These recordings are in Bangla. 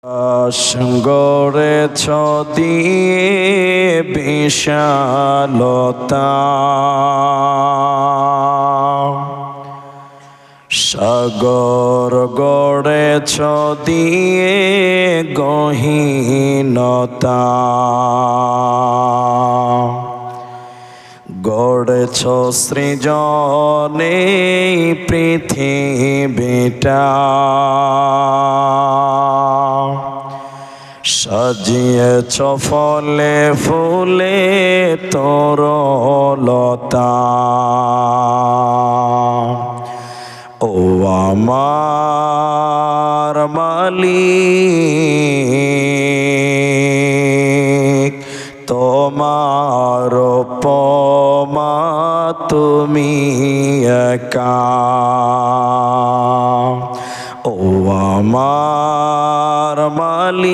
গড়েছ দিয়ে বিশালতা, সাগর গড়েছ দিয়ে গহীনতা, গড়েছ সৃজনে পৃথিবীটা, সাজিয়েছ ফলে ফুলে তরলতা। ও আমার মালিক, তোমার উপমা তুমি একা। ও আমার মালিক,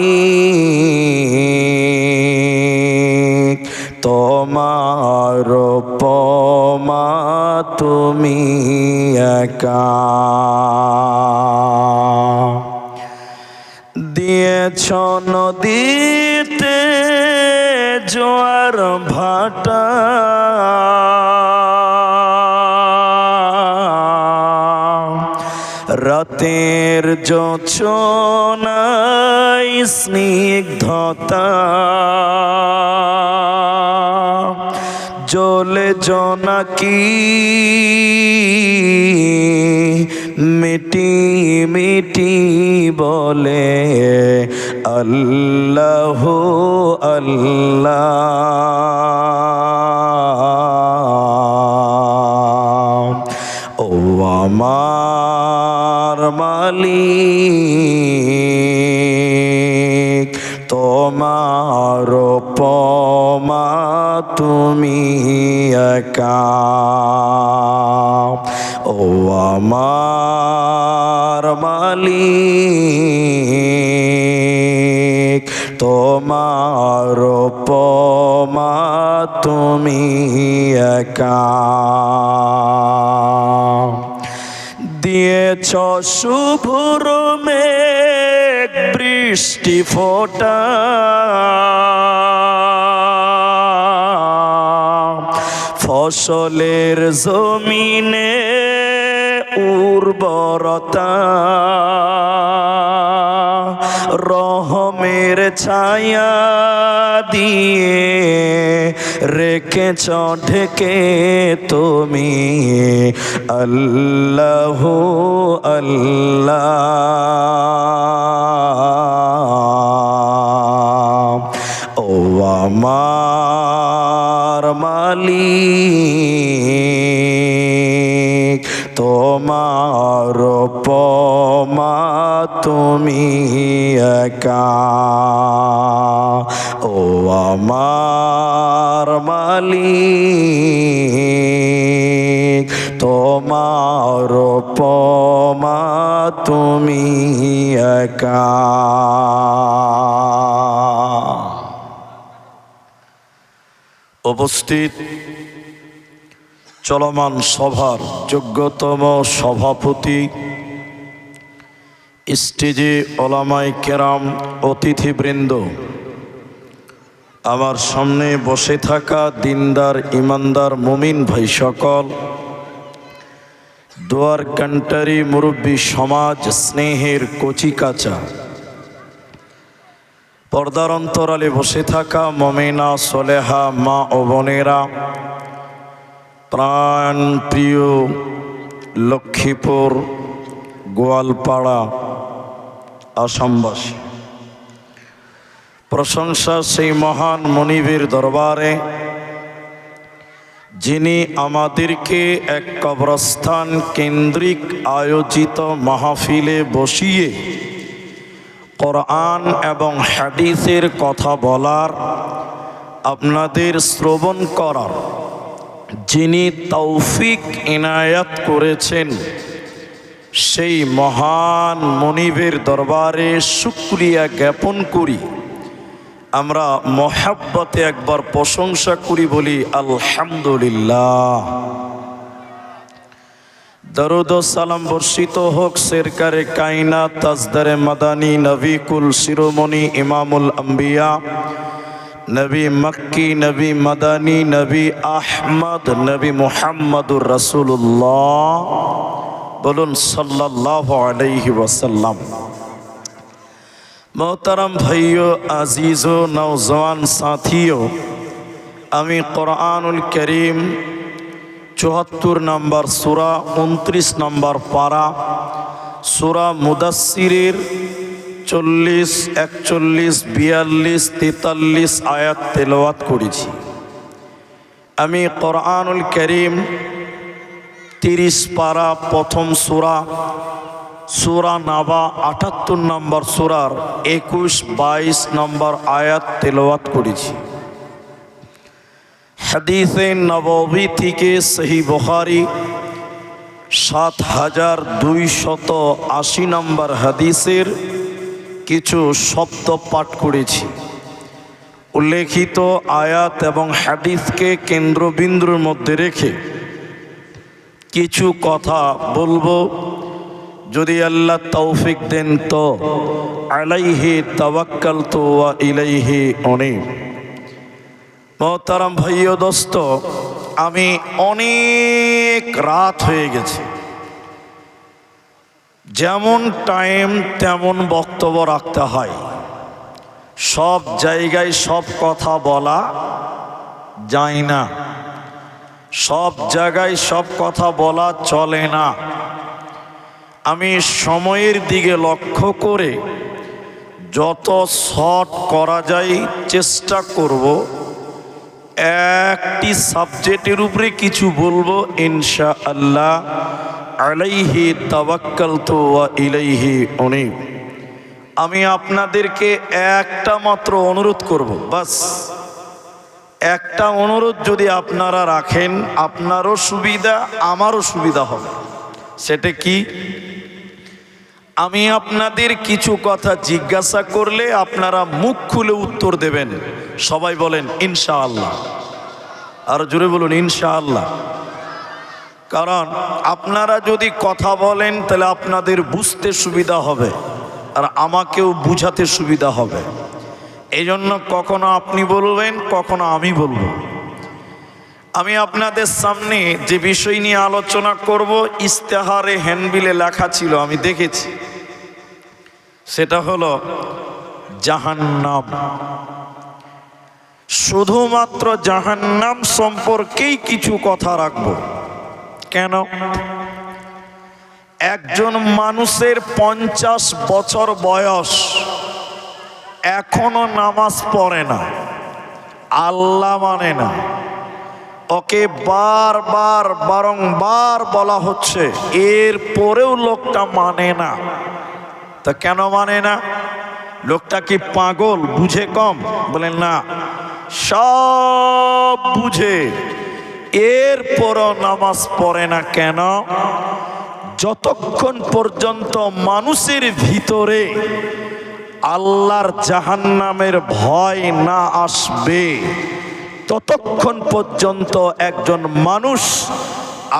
তোমার উপমা তুমি একা। দিয়েছ নদীতে জোয়ার ভাটা, রাতের জোছনায় স্নিগ্ধতা, জ্বলে জোনাকি মিটি মিটি বলে আল্লাহ আল্লাহ। ও আমার মালিক, তোমার উপমা তুমি একা। ও আমার মালিক, তোমার উপমা তুমি একা। দিয়েছ শুভ্র মেঘ বৃষ্টি ফোঁটা, ফসলের জমিনে উর্বরতা, রহমের ছায়া দিয়ে রেখেছ ঢেকে তুমি আল্লাহ আল্লাহ। ও আমার মালিক, তোমার উপমা তুমি একা। ও আমার মালিক, তোমার উপমা তুমি একা। উপস্থিত চলমান সভার যোগ্যতম সভাপতি, স্টেজে ওলামায়ে কেরাম, অতিথিবৃন্দ, আমার সামনে বসে থাকা দিনদার ইমানদার মুমিন ভাই সকল, দোয়ার কান্টারি মুরব্বী সমাজ, স্নেহের কচিকাচা, পর্দার অন্তরালে বসে থাকা মমিনা সোলেহা মা ও বোনেরা, প্রাণ প্রিয় লক্ষ্মীপুর গোয়ালপাড়া আসামবাসী, প্রশংসা সেই মহান মনিবের দরবারে যিনি আমাদেরকে এক কবরস্থান কেন্দ্রিক আয়োজিত মাহফিলে বসিয়ে কোরআন এবং হাদিসের কথা বলার, আপনাদের শ্রবণ করার যিনি তৌফিক ইনায়াত করেছেন, সেই মহান মনিবের দরবারে শুকরিয়া জ্ঞাপন করি। আমরা মহাব্বতে একবার প্রশংসা করি, বলি আলহামদুলিল্লাহ। দরুদ ও সালাম বর্ষিত হোক সরকারে কায়নাত তাজদারে মাদানী নবী কুল শিরোমণি ইমামুল আম্বিয়া নবী মক্কি নবী মাদানী নবী আহমদ নবী মুহাম্মদুর রাসূলুল্লাহ বলুন সাল্লাল্লাহু আলাইহি ওয়াসাল্লাম। मोहतरम भाइयों, अजीज़ों, नौजवान साथियों, আমি কোরআনুল করিম ৭৪ নম্বর সূরা ২৯ নম্বর পারা সূরা মুদাসসিরের ৪০, ৪১, ৪২, ৪৩ আয়াত তেলাওয়াত করেছি। আমি কোরআনুল করিম ৩০ পারা প্রথম সূরা সূরা নাবা ৭৮ নম্বর সূরার ২১, ২২ নম্বর আয়াত তেলাওয়াত করেছি। হাদিসে নববী থেকে সহিহ বুখারী ৭,২৮০ নম্বর হাদিসের কিছু শব্দ পাঠ করেছি। উল্লেখিত আয়াত এবং হাদিসকে কেন্দ্রবিন্দুর মধ্যে রেখে কিছু কথা বলবো, যদি আল্লাহ তৌফিক দেন তো। আলাইহি তাওয়াক্কালতু ওয়া ইলাইহি উনীব। মোহতারাম ভাইও দোস্ত, আমি অনেক রাত হয়ে গেছে, যেমন টাইম তেমন বক্তব্য রাখতে হয়। সব জায়গায় সব কথা বলা যায় না, সব জায়গায় সব কথা বলা চলে না। আমি সময়ের দিকে লক্ষ্য করে যত শর্ট করা যায় চেষ্টা করব। একটি সাবজেক্টের উপরে কিছু বলবো ইনশাআল্লাহ। আলাইহি তাওয়াক্কালতু ওয়া ইলাইহি উনীব। আমি আপনাদেরকে একটা মাত্র অনুরোধ করব, বাস একটা অনুরোধ যদি আপনারা রাখেন আপনারও সুবিধা আমারও সুবিধা হবে। সেটা কি? আমি আপনাদের কিছু কথা জিজ্ঞাসা করলে আপনারা মুখ খুলে উত্তর দেবেন। সবাই বলেন ইনশাআল্লাহ। আর জোরে বলুন ইনশাআল্লাহ। কারণ আপনারা যদি কথা বলেন তাহলে আপনাদের বুঝতে সুবিধা হবে আর আমাকেও বুঝাতে সুবিধা হবে। এই জন্য কখনো আপনি বলবেন, কখনো আমি বলবো। আমি আপনাদের সামনে যে বিষয় নিয়ে আলোচনা করব ইস্তেহারে হ্যান্ডবিলে লেখা ছিল, আমি দেখেছি। সেটা হলো জাহান্নাম। শুধুমাত্র জাহান্নাম সম্পর্কেই কিছু কথা রাখবো। কেন? একজন মানুষের ৫০ বছর বয়স, এখনো নামাজ পড়ে না, আল্লাহ মানে না, ওকে বারবার বারংবার বলা হচ্ছে, এর পরেও লোকটা মানে না। তা কেন মানে না? লোকটা কি পাগল, বুঝে কম? বলেন না, সব বুঝে, এরপরও নামাজ পড়ে না। কেন? যতক্ষণ পর্যন্ত মানুষের ভিতরে আল্লাহর জাহান্নামের ভয় না আসবে ততক্ষণ পর্যন্ত একজন মানুষ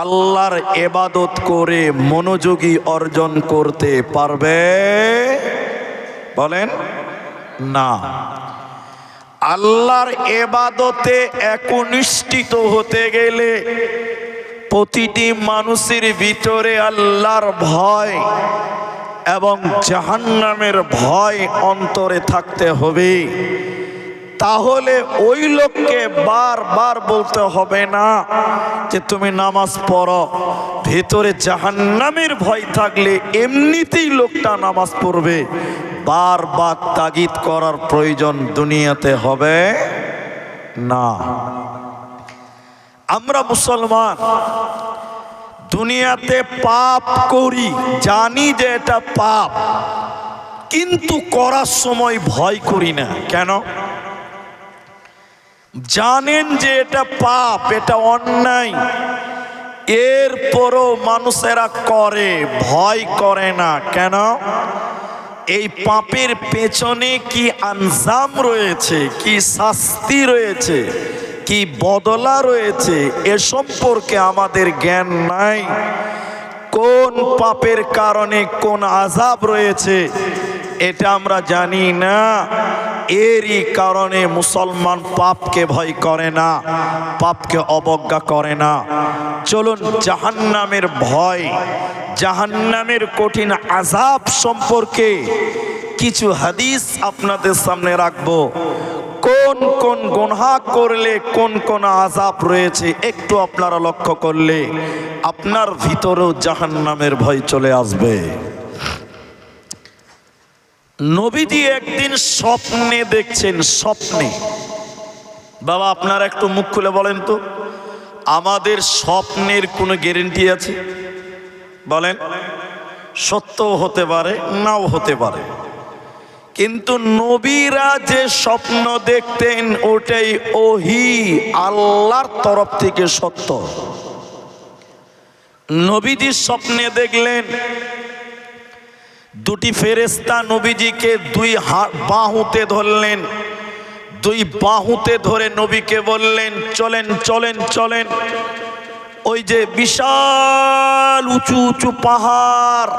আল্লাহর ইবাদত করে মনোযোগী অর্জন করতে পারবে? বলেন না। আল্লাহর ইবাদতে একনিষ্ঠিত হতে গেলে প্রতিটি মানুষের ভিতরে আল্লাহর ভয় এবং জাহান্নামের ভয় অন্তরে থাকতে হবে। তাহলে ওই লোককে বারবার বলতে হবে না যে তুমি নামাজ পড়ো। ভেতরে জাহান্নামের ভয় থাকলে এমনিতেই লোকটা নামাজ পড়বে। বারবার তাগিদ করার প্রয়োজন দুনিয়াতে হবে না। আমরা মুসলমান দুনিয়াতে পাপ করি, জানি যে এটা পাপ, কিন্তু করার সময় ভয় করি না। কেন? জানেন যে এটা পাপ, এটা অন্যায়, এরপরও মানুষেরা করে, ভয় করে না। কেন? এই পাপের পেছনে কি আনজাম রয়েছে, কি শাস্তি রয়েছে, কি বদলা রয়েছে, এ সম্পর্কে আমাদের জ্ঞান নাই। কোন পাপের কারণে কোন আযাব রয়েছে এটা আমরা জানি না। এরই কারণে মুসলমান পাপকে ভয় করে না, পাপকে অবজ্ঞা করে না। চলুন জাহান্নামের ভয়, জাহান্নামের কঠিন আযাব সম্পর্কে কিছু হাদিস আপনাদের সামনে রাখবো। কোন কোন গুনাহ করলে কোন কোন আযাব রয়েছে একটু আপনারা লক্ষ্য করলে আপনার ভিতরেও জাহান্নামের ভয় চলে আসবে। নবীজি একদিন স্বপ্নে দেখছেন, স্বপ্নে। বাবা আপনারা একটু মুখ খুলে বলেন তো, আমাদের স্বপ্নের কোনো গ্যারান্টি আছে? বলেন। সত্যও হতে পারে, নাও হতে পারে, কিন্তু নবীরা যে স্বপ্ন দেখতেন ওটাই ওহী, আল্লাহর তরফ থেকে সত্য। নবীজি স্বপ্নে দেখলেন দুটি ফেরেশতা নবীজিকে দুই বাহুতে ধরলেন, দুই বাহুতে ধরে নবীকে বললেন চলেন চলেন চলেন। ওই যে বিশাল উঁচু উঁচু পাহাড়,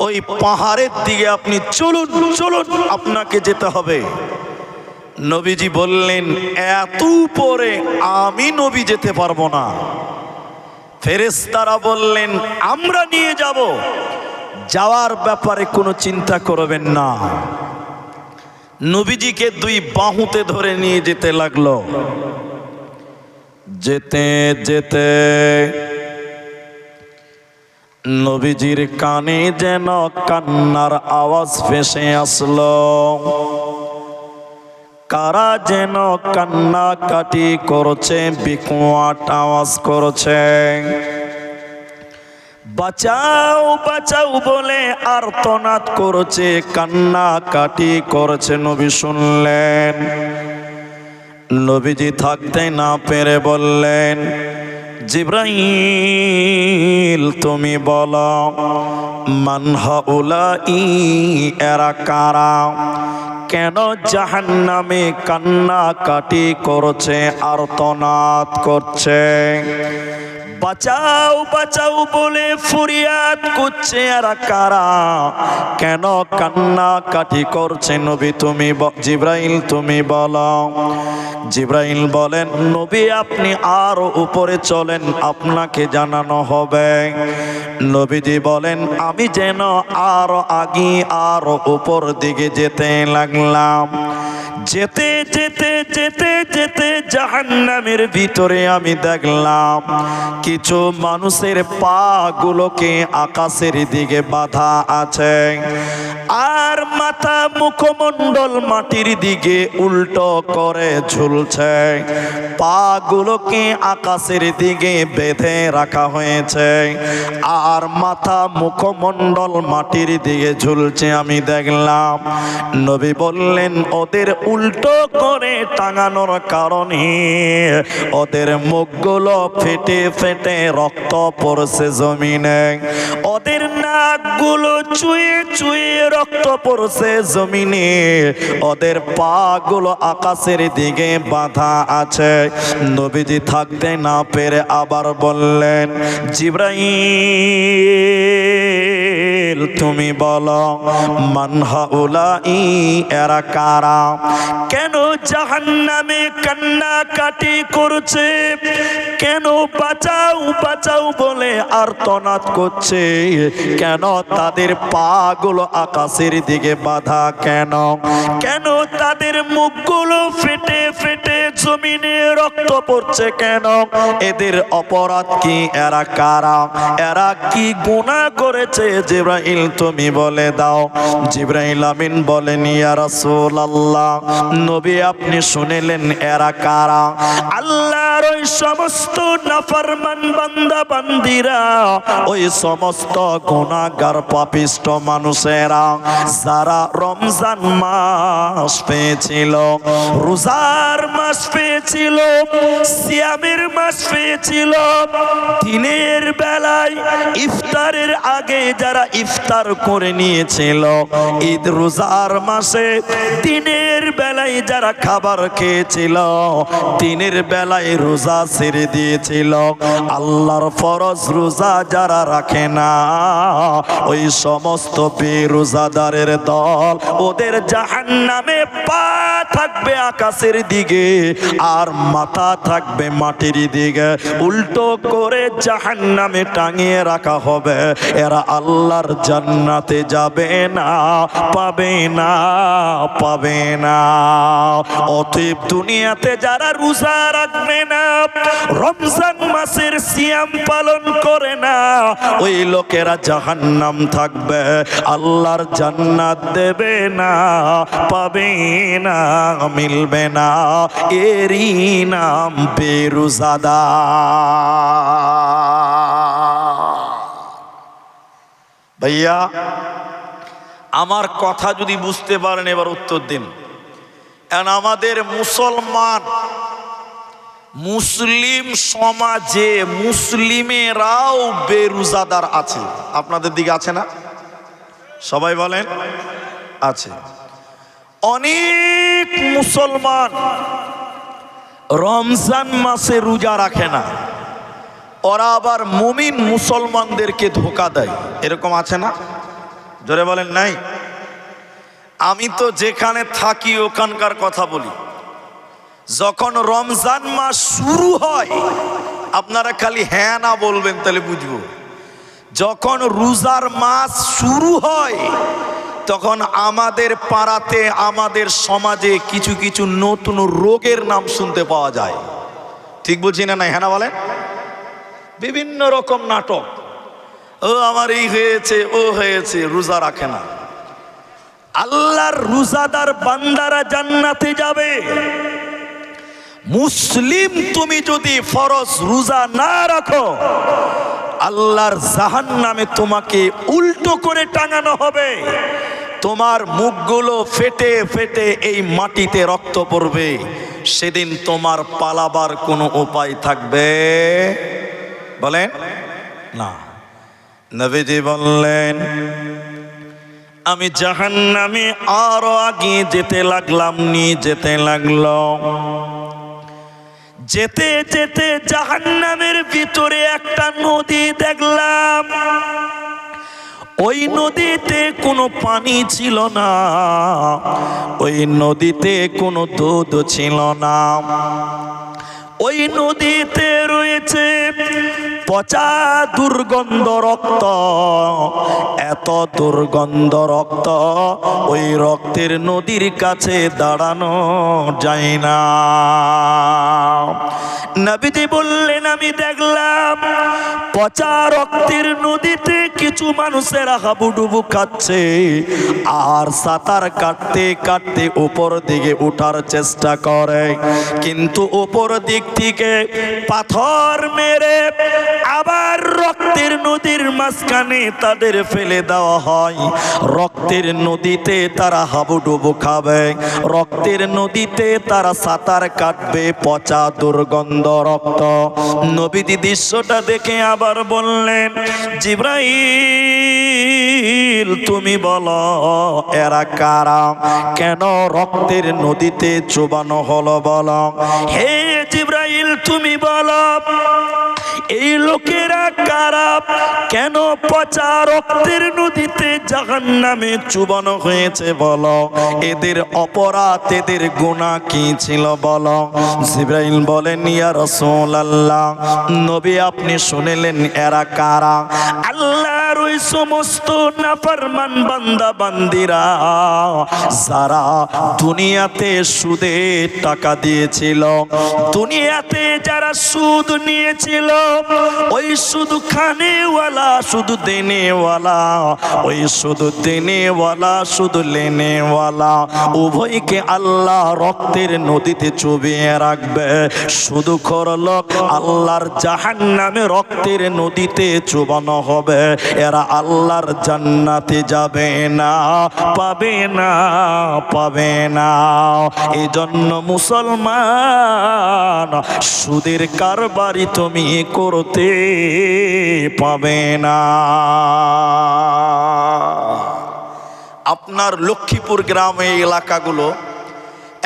ওই পাহাড়ের দিকে আপনি চলুন চলুন, আপনাকে যেতে হবে। নবীজি বললেন এত উপরে আমি নবী যেতে পারবো না। ফেরেশতারা বললেন আমরা নিয়ে যাব, যাওয়ার ব্যাপারে কোনো চিন্তা করবেন না। নবীজিকে দুই বাহুতে ধরে নিয়ে যেতে লাগলো। যেতে যেতে নবীজির কানে যেন কান্নার আওয়াজ ভেসে আসলো। কারা যেন কান্নাকাটি করছে, বিকট আওয়াজ করছে, বাঁচাও বাঁচাও বলে আর্তনাদ করছে, কান্নাকাটি করছে। নবী শুনলেন, নবীজি থাকতে না পেরে বললেন জিবরাইল তুমি বলো মান হাউলাই, এরা কারা, কেন জাহান্নামে কান্নাকাটি করছে, আর্তনাদ করছে, বাঁচাও বাঁচাও বলে ফরিয়াদ করছে, এরা কারা, কেন কান্নাকাটি করছে? নবী তুমি জিবরাইল তুমি বলো। জিবরাইল বলেন নবী আপনি আরো উপরে চলেন, আপনাকে জানানো হবে। নবীজি বলেন আমি যেন আরো আগে আরো উপর দিকে যেতে লাগলাম। যেতে যেতে যেতে যেতে জাহান্নামের ভিতরে আমি দেখলাম কিছু মানুষের পা গুলোকে আকাশের দিকে বাঁধা আছে, আর মাথা মুখমণ্ডল মাটির দিকে উল্টো করে ঝুলছে। পা গুলোকে আকাশের দিকে বেঁধে রাখা হয়েছে, আর মাথা মুখমণ্ডল মাটির দিকে ঝুলছে আমি দেখলাম। নবী বললেন ওদের উল্টো করে টাঙানোর কারণে ওদের মুখগুলো ফেটে ফেটে রক্ত পড়ছে জমিনে, ওদের নাকগুলো চুয়ে চুয়ে রক্ত পড়ছে জমিনে, ওদের পা গুলো আকাশের দিকে বাঁধা আছে। নবীজি থাকতে না পেরে আবার বললেন জিবরাইল তুমি বলো মান হাউলাই, এরা কারা, কেন জাহান্নামে কান্নাকাটি করছে, কেন বাঁচাও বাঁচাও বলে আর্তনাদ করছে, কেন তাদের পা গুলো আকাশের দিকে বাঁধা, কেন কেন তাদের মুখগুলো ফেটে ফেটে জমিনে রক্ত পড়ছে, কেন এদের অপরাধ কি, এরা কারা, এরা কি গুনাহ করেছে? জিবরাইল তুমি বলে দাও। জিবরাইল আমিন বলেন ইয়া রাসূলুল্লাহ নবী আপনি শুনেলেন এরা কারা? আল্লাহর ওই সমস্ত নাফরমান বান্দা বান্দিরা, ওই সমস্ত গুনাহগার পাপিষ্ট মানুষেরা যারা রমজান মাস পেয়েছিল, রোজার মাস পেয়েছিল, সিয়ামের মাস পেয়েছিল, দিনের বেলায় ইফতারের আগে যারা ইফতার করে নিয়েছিল। ঈদ রোজার মাসে দিনের বেলায় যারা খাবার খেয়েছিল, দিনের বেলায় রোজা ছেড়ে দিয়েছিল, আল্লাহর ফরজ রোজা যারা রাখে না, ওই সমস্ত বেরোজাদারের দল, ওদের জাহান্নামে পা থাকবে আকাশের দিকে আর মাথা থাকবে মাটির দিকে, উল্টো করে জাহান্নামে টাঙিয়ে রাখা হবে। এরা আল্লাহর জান্নাতে যাবে না, পাবে না, পাবে না। অতএব দুনিয়াতে যারা রোজা রাখবে না, রমজান মাসের সিয়াম পালন করে না, ওই লোকেরা জাহান্নাম থাকবে, আল্লাহর জান্নাত দেবে না, পাবে না, মিলবে না। এরই নাম বেরোজাদার। ভাইয়া আমার কথা যদি বুঝতে পারেন এবার উত্তর দিন। কারণ আমাদের মুসলমান মুসলিম সমাজে মুসলিমেরাও বেরোজাদার আছে। আপনাদের দিকে আছে না? সবাই বলেন আছে। অনেক মুসলমান রমজান মাসে রোজা রাখে না, ওরা আবার মুমিন মুসলমানদেরকে ধোঁকা দেয়। এরকম আছে না? জোরে বলেন নাই? আমি তো যেখানে থাকি ওখানকার কথা বলি। যখন রমজান মাস শুরু হয়, আপনারা খালি হ্যাঁ না বলবেন তাহলে বুঝবো। যখন রোজার মাস শুরু হয় তখন আমাদের পাড়াতে, আমাদের সমাজে কিছু কিছু নতুন রোগের নাম শুনতে পাওয়া যায়। ঠিক বলছি না? নাই হ্যাঁ না বলেন? বিভিন্ন রকম নাটক, ও আমার এই হয়েছে, ও হয়েছে, রোজা রাখে না। আল্লাহর রোজাদার বান্দারা জান্নাতে যাবে। মুসলিম তুমি যদি ফরজ রোজা না রাখো, আল্লাহর জাহান্নামে তোমাকে উল্টো করে টাঙানো হবে। তোমার মুখগুলো ফেটে ফেটে এই মাটিতে রক্ত পড়বে। সেদিন তোমার পালাবার কোনো উপায় থাকবে? বলেন না। নবীজি বললেন, আমি জাহান্নামে আরো আগে যেতে লাগলাম, নিয়ে যেতে লাগলো। যেতে যেতে জাহান্নামের ভিতরে একটা নদী দেখলাম। ওই নদীতে কোনো পানি ছিল না, ওই নদীতে কোনো দুধ ছিল না। ওই নদীতে রয়েছে পচা দুর্গন্ধ রক্ত। এত দুর্গন্ধ রক্ত, ওই রক্তের নদীর কাছে দাঁড়ানো যায় না। নবীজি বললেন, আমি দেখলাম পচা রক্তের নদীতে কিছু মানুষেরা হাবুডুবু খাচ্ছে আর সাঁতার কাটতে কাটতে উপর দিকে ওঠার চেষ্টা করে, কিন্তু উপর দিক থেকে পাথর মেরে আবার রক্তের নদীর মাঝখানে তাদের ফেলে দেওয়া হয়। রক্তের নদীতে তারা হাবুডুবু খাবে, রক্তের নদীতে তারা সাঁতার কাটবে, পচা দুর্গন্ধ রক্ত। নবীজি দৃশ্যটা দেখে আবার বললেন, জিবরাইল তুমি বলো এরা কারা, কেন রক্তের নদীতে চুবানো হলো বলো। হে জিবরাইল তুমি বলো এই লোকেরা কারা, কেন পচা রক্তের নদীতে জাহান্নামে চুবানো হয়েছে বলো। এদের অপরাধ, এদের গুনাহ কি ছিল বলো। জিবরাইল বলেন, ইয়া রাসূলুল্লাহ, নবী আপনি শুনলেন এরা কারা? আল্লাহর ওই সমস্ত নাফরমান বান্দা বান্দিরা যারা দুনিয়াতে সুদে টাকা দিয়েছিল, দুনিয়াতে যারা সুদ নিয়েছিল, ওই শুধু খানেওয়ালা, শুধু দেনেওয়ালা, ওই শুধু দেনেওয়ালা, শুধু লেনেওয়ালা, উভয়কে আল্লাহ রক্তের নদীতে চুবিয়ে রাখবে। শুধু খরলোক আল্লাহর জাহান্নামে রক্তের নদীতে চুবানো হবে। এরা আল্লাহর জান্নাতে যাবে না, পাবে না, পাবে না। এই জন্য মুসলমান, সুদের কারবারি তুমি করতে পাবে না। আপনার লক্ষ্মীপুর গ্রামে এই এলাকাগুলো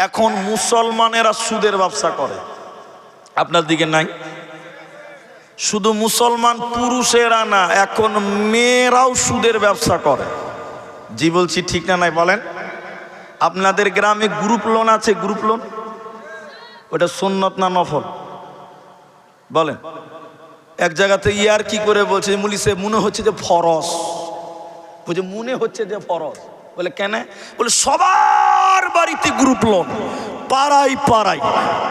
এখন মুসলমানেরা সুদের ব্যবসা করে, আপনার দিকে নাই? শুধু মুসলমান পুরুষেরা না, এখন মেয়েরাও সুদের ব্যবসা করে। জি বলছি ঠিক না নাই বলেন? আপনাদের গ্রামে গ্রুপ লোন আছে? গ্রুপ লোন ওটা সুন্নত না নফল বলেন? এক জায়গাতে ইয়ার কি করে বলছে মুলিসে মনে হচ্ছে যে ফরজ, বুঝে মনে হচ্ছে যে ফরজ। বলে কেন? বলে সবার বাড়িতে গ্রুপ লোন, পাড়ায় পাড়ায়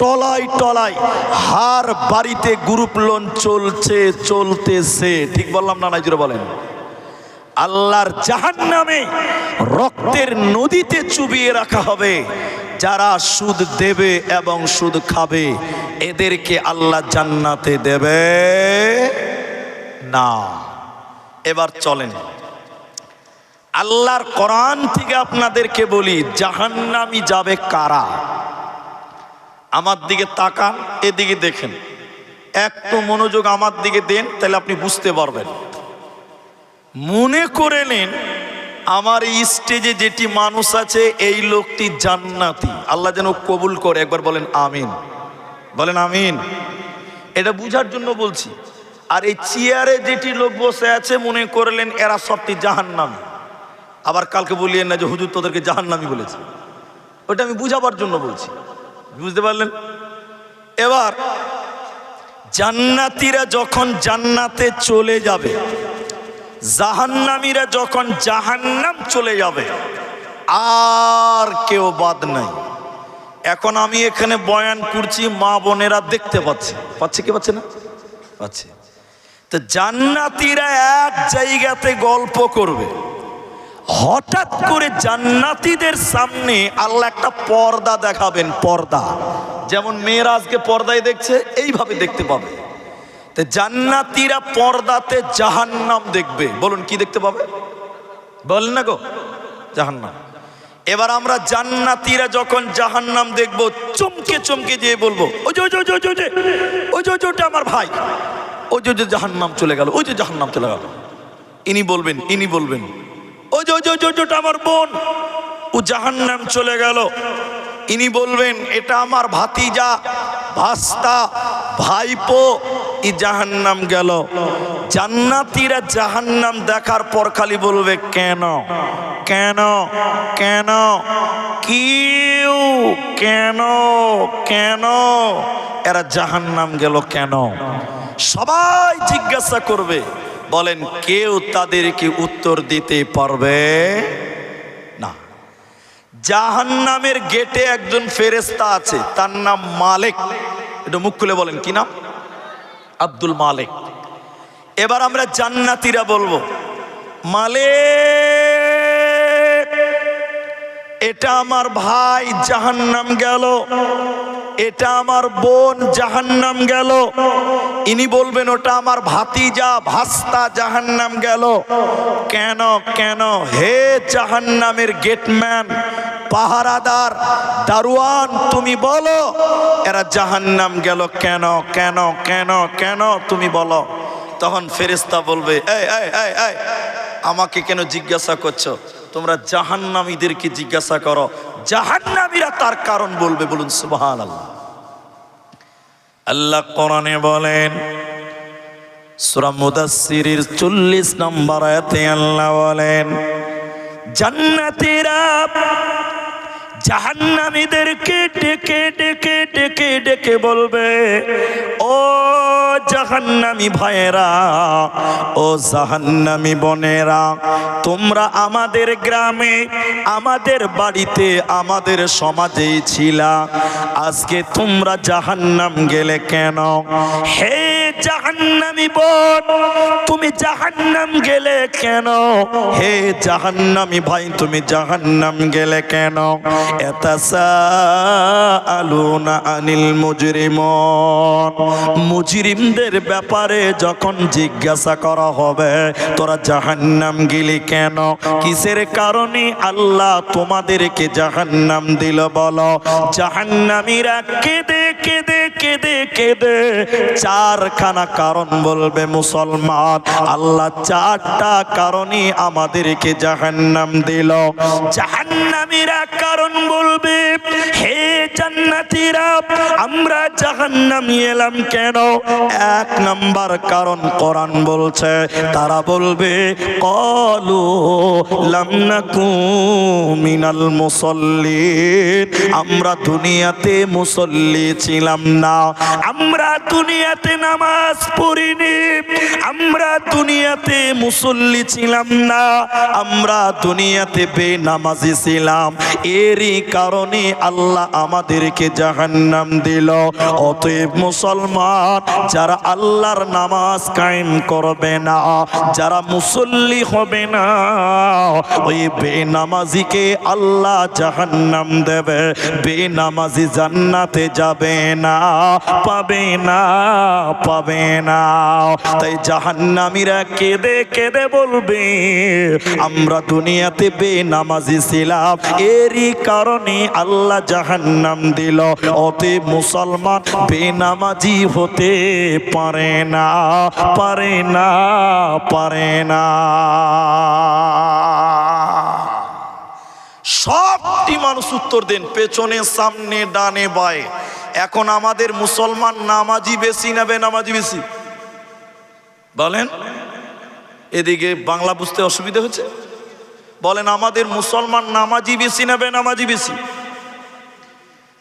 টলায় টলায় হার বাড়িতে গ্রুপ লোন চলছে চলতেছে। ঠিক বললাম না নাই? জোরে বলেন। আল্লাহর জাহান্নামে রক্তের নদীতে চুবিয়ে রাখা হবে যারা সুদ দেবে এবং সুদ খাবে, এদেরকে আল্লাহ জান্নাতে দেবে না। এবার চলেন আল্লাহর কোরআন থেকে আপনাদেরকে বলি, জাহান্নামী যাবে কারা? আমার দিকে তাকান, এদিকে দেখেন, একটু মনোযোগ আমার দিকে দেন, তাহলে আপনি বুঝতে পারবেন। মনে করে নেন আমার এই স্টেজে যেটি মানুষ আছে এই লোকটি জান্নাতি, আল্লাহ যেন কবুল করে। একবার বলেন আমিন, বলেন আমিন। এটা বুঝার জন্য বলছি। আর এই চেয়ারে যেটি লোক বসে আছে মনে করলেন এরা সবটি জাহান্নামী। আবার কালকে বলিয়েন না যে হুজুর তোদেরকে জাহান্নামী বলেছে, ওটা আমি বুঝাবার জন্য বলছি। বুঝতে পারলেন? এবার জান্নাতীরা যখন জান্নাতে চলে যাবে, জাহান্নামীরা যখন জাহান্নাম চলে যাবে, আর কেউ বাদ নাই। এখন আমি এখানে বয়ান করছি, মা বোনেরা দেখতে পাচ্ছে কি পাচ্ছে না? পাচ্ছে। তো জান্নাতীরা এক জায়গাতে গল্প করবে, হঠাৎ করে জান্নাতীদের সামনে আল্লাহ একটা পর্দা দেখাবেন। পর্দা যেমন মেয়েরা আজকে পর্দায় দেখছে, এইভাবে দেখতে পাবে। তো জান্নাতীরা পর্দাতে জাহান্নাম দেখবে। বলুন কি দেখতে পাবে? বলেন না গো, জাহান্নাম। এবার আমরা জান্নাতীরা যখন জাহান্নাম দেখবো, চমকে চমকে দিয়ে বলবো, ওই যে ওই যে ওই যে ওই যে ওই যে ওটা আমার ভাই, ওই যে জাহান্নাম চলে গেল, ওই যে জাহান্নাম চলে গেল। ইনি বলবেন ওই যে ওই যে ওটা আমার বোন, ও জাহান্নাম চলে গেল। ইনি বলবেন এটা আমার ভাতিজা, ভাস্তা, ভাইপো, ই জাহান্নাম গেল। জান্নাতীরা জাহান্নাম দেখার পর খালি বলবে কেন কেন কেন, কিউ কেন কেন, এরা জাহান্নাম গেল কেন? সবাই জিজ্ঞাসা করবে। বলেন কেউ তাদেরকে উত্তর দিতে পারবে না। জাহান্নামের গেটে একজন ফেরেশতা আছে, তার নাম মালিক। এটা মুখ খুলে বলেন কি নাম? আব্দুল মালিক। এবার আমরা জান্নাতীরা বলবো, মালিক এটা আমার ভাই জাহান্নাম গেল, এটা আমার বোন জাহান্নাম গেল। ইনি বলবেন ওটা আমার ভাতিজা, ভাস্তা জাহান্নাম গেল। কেন কেন? হে জাহান্নামের গেটম্যান, পাহারাদার, দারোয়ান, তুমি বলো এরা জাহান্নাম গেল কেন কেন কেন কেন, তুমি বলো। তখন ফেরেশতা বলবে, এই এই এই এই, আমাকে কেন জিজ্ঞাসা করছো? তোমরা জাহান্নামীদেরকে জিজ্ঞাসা করো, জাহান্নামীরা তার কারণ বলবে। বলুন সুবহানাল্লাহ। আল্লাহ কোরআনে বলেন, সূরা মুদাসসিরের 40 নম্বর আয়াতে আল্লাহ বলেন, জান্নাতীরা জাহান্নামীদেরকে ডেকে ডেকে ডেকে ডেকে বলবে, ও জাহান্নামী ভাইয়েরা, ও জাহান্নামী বোনেরা, তোমরা আমাদের গ্রামে, আমাদের বাড়িতে, আমাদের সমাজেই ছিলা, আজকে তোমরা জাহান্নাম গেলে কেন? হে জাহান্নামী বোন, তুমি জাহান্নাম গেলে কেন? হে জাহান্নামী ভাই, তুমি জাহান্নাম গেলে কেন? ইয়াতাসাআলুনা আনিল মুজরিমুন, মুজরিমদের ব্যাপারে যখন জিজ্ঞাসা করা হবে, তোরা জাহান্নাম গেলি কেন, কিসের কারণে আল্লাহ তোমাদেরকে জাহান্নাম দিল বলো? জাহান্নামীরা কেঁদে কেঁদে কেঁদে কেঁদে চারখানা চারখানা কারণ বলবে মুসলমান, আল্লাহ চারটা কারণে আমাদেরকে জাহান্নাম দিল। জাহান্নামীরা কারণ বলবে, হে জান্নাতীরা আমরা জাহান্নামে এলাম কেন? এক নাম্বার কারণ কোরআন বলছে, তারা বলবে ক্বালু লাম নাকু মিনাল মুসাল্লিন, আমরা দুনিয়াতে মুসল্লি ছিলাম না, আমরা দুনিয়াতে নামাজ পড়িনি, আমরা দুনিয়াতে মুসল্লি ছিলাম না, আমরা দুনিয়াতে বেনামাজি ছিলাম, এরই কারণে আল্লাহ আমাদেরকে জাহান্নাম দিল। অতএব মুসলমান, যারা আল্লাহর নামাজ কায়েম করবে না, যারা মুসল্লি হবে না, ওই বেনামাজিকে আল্লাহ জাহান্নাম দেবে, বেনামাজি জান্নাতে যাবে না, পাবে না, পাবে না। তাই জাহান্নামীরা কেঁদে কেঁদে বলবে, আমরা দুনিয়াতে বেনামাজি ছিলাম, এরই কারণে আল্লাহ জাহান্নাম দিল। অতএব মুসলমান বেনামাজি হতে পারে না, পারে না, পারে না। সবটি মানুষ উত্তর দেন, পেছনে, সামনে, ডানে, বায়ে। এখন আমাদের মুসলমান নামাজি বেশি না বেনামাজি বেশি? বলেন। এদিকে বাংলা বুঝতে অসুবিধা হচ্ছে? বলেন, আমাদের মুসলমান নামাজি বেশি না বেনামাজি বেশি?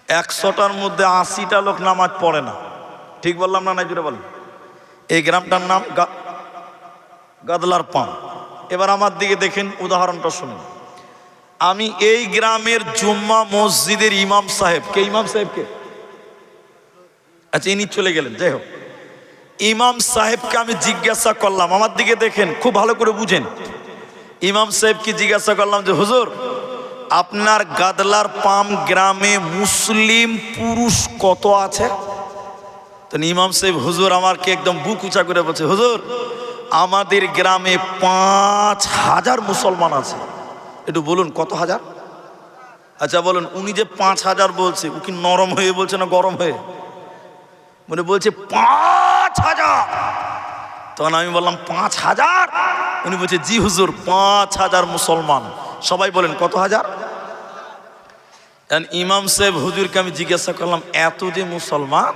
100টার মধ্যে 80টা লোক নামাজ পড়ে না। ঠিক বললাম না? নাই জুড়ে বলেন। এই গ্রামটার নাম গাদলার পাম। এবার আমার দিকে দেখেন, উদাহরণটা শুনুন। আমি এই গ্রামের জুম্মা মসজিদের ইমাম সাহেব, কে ইমাম সাহেবকে? আচ্ছা, ইনি চলে গেলেন, যাই হোক। ইমাম সাহেবকে আমি জিজ্ঞাসা করলাম, আমার দিকে দেখেন, খুব ভালো করে বুঝেন। ইমাম সাহেবকে জিজ্ঞাসা করলাম যে হুজুর, আপনার গাদলার পাম গ্রামে মুসলিম পুরুষ কত আছে? তো ইমাম সাহেব হুজুর আমাকে একদম বুক উঁচা করে বলছে, হুজুর আমাদের গ্রামে 5000 মুসলমান আছে। একটু বলুন কত হাজার? আচ্ছা বলুন, উনি যে 5000 বলছে, ও কি নরম হয়ে বলছে না গরম হয়ে? মানে বলছে 5000। তখন আমি বললাম 5000? উনি বলছে জি হুজুর, 5000 মুসলমান। সবাই বলেন কত হাজার? ইমাম সাহেব হুজুরকে আমি জিজ্ঞাসা করলাম, এত যে মুসলমান,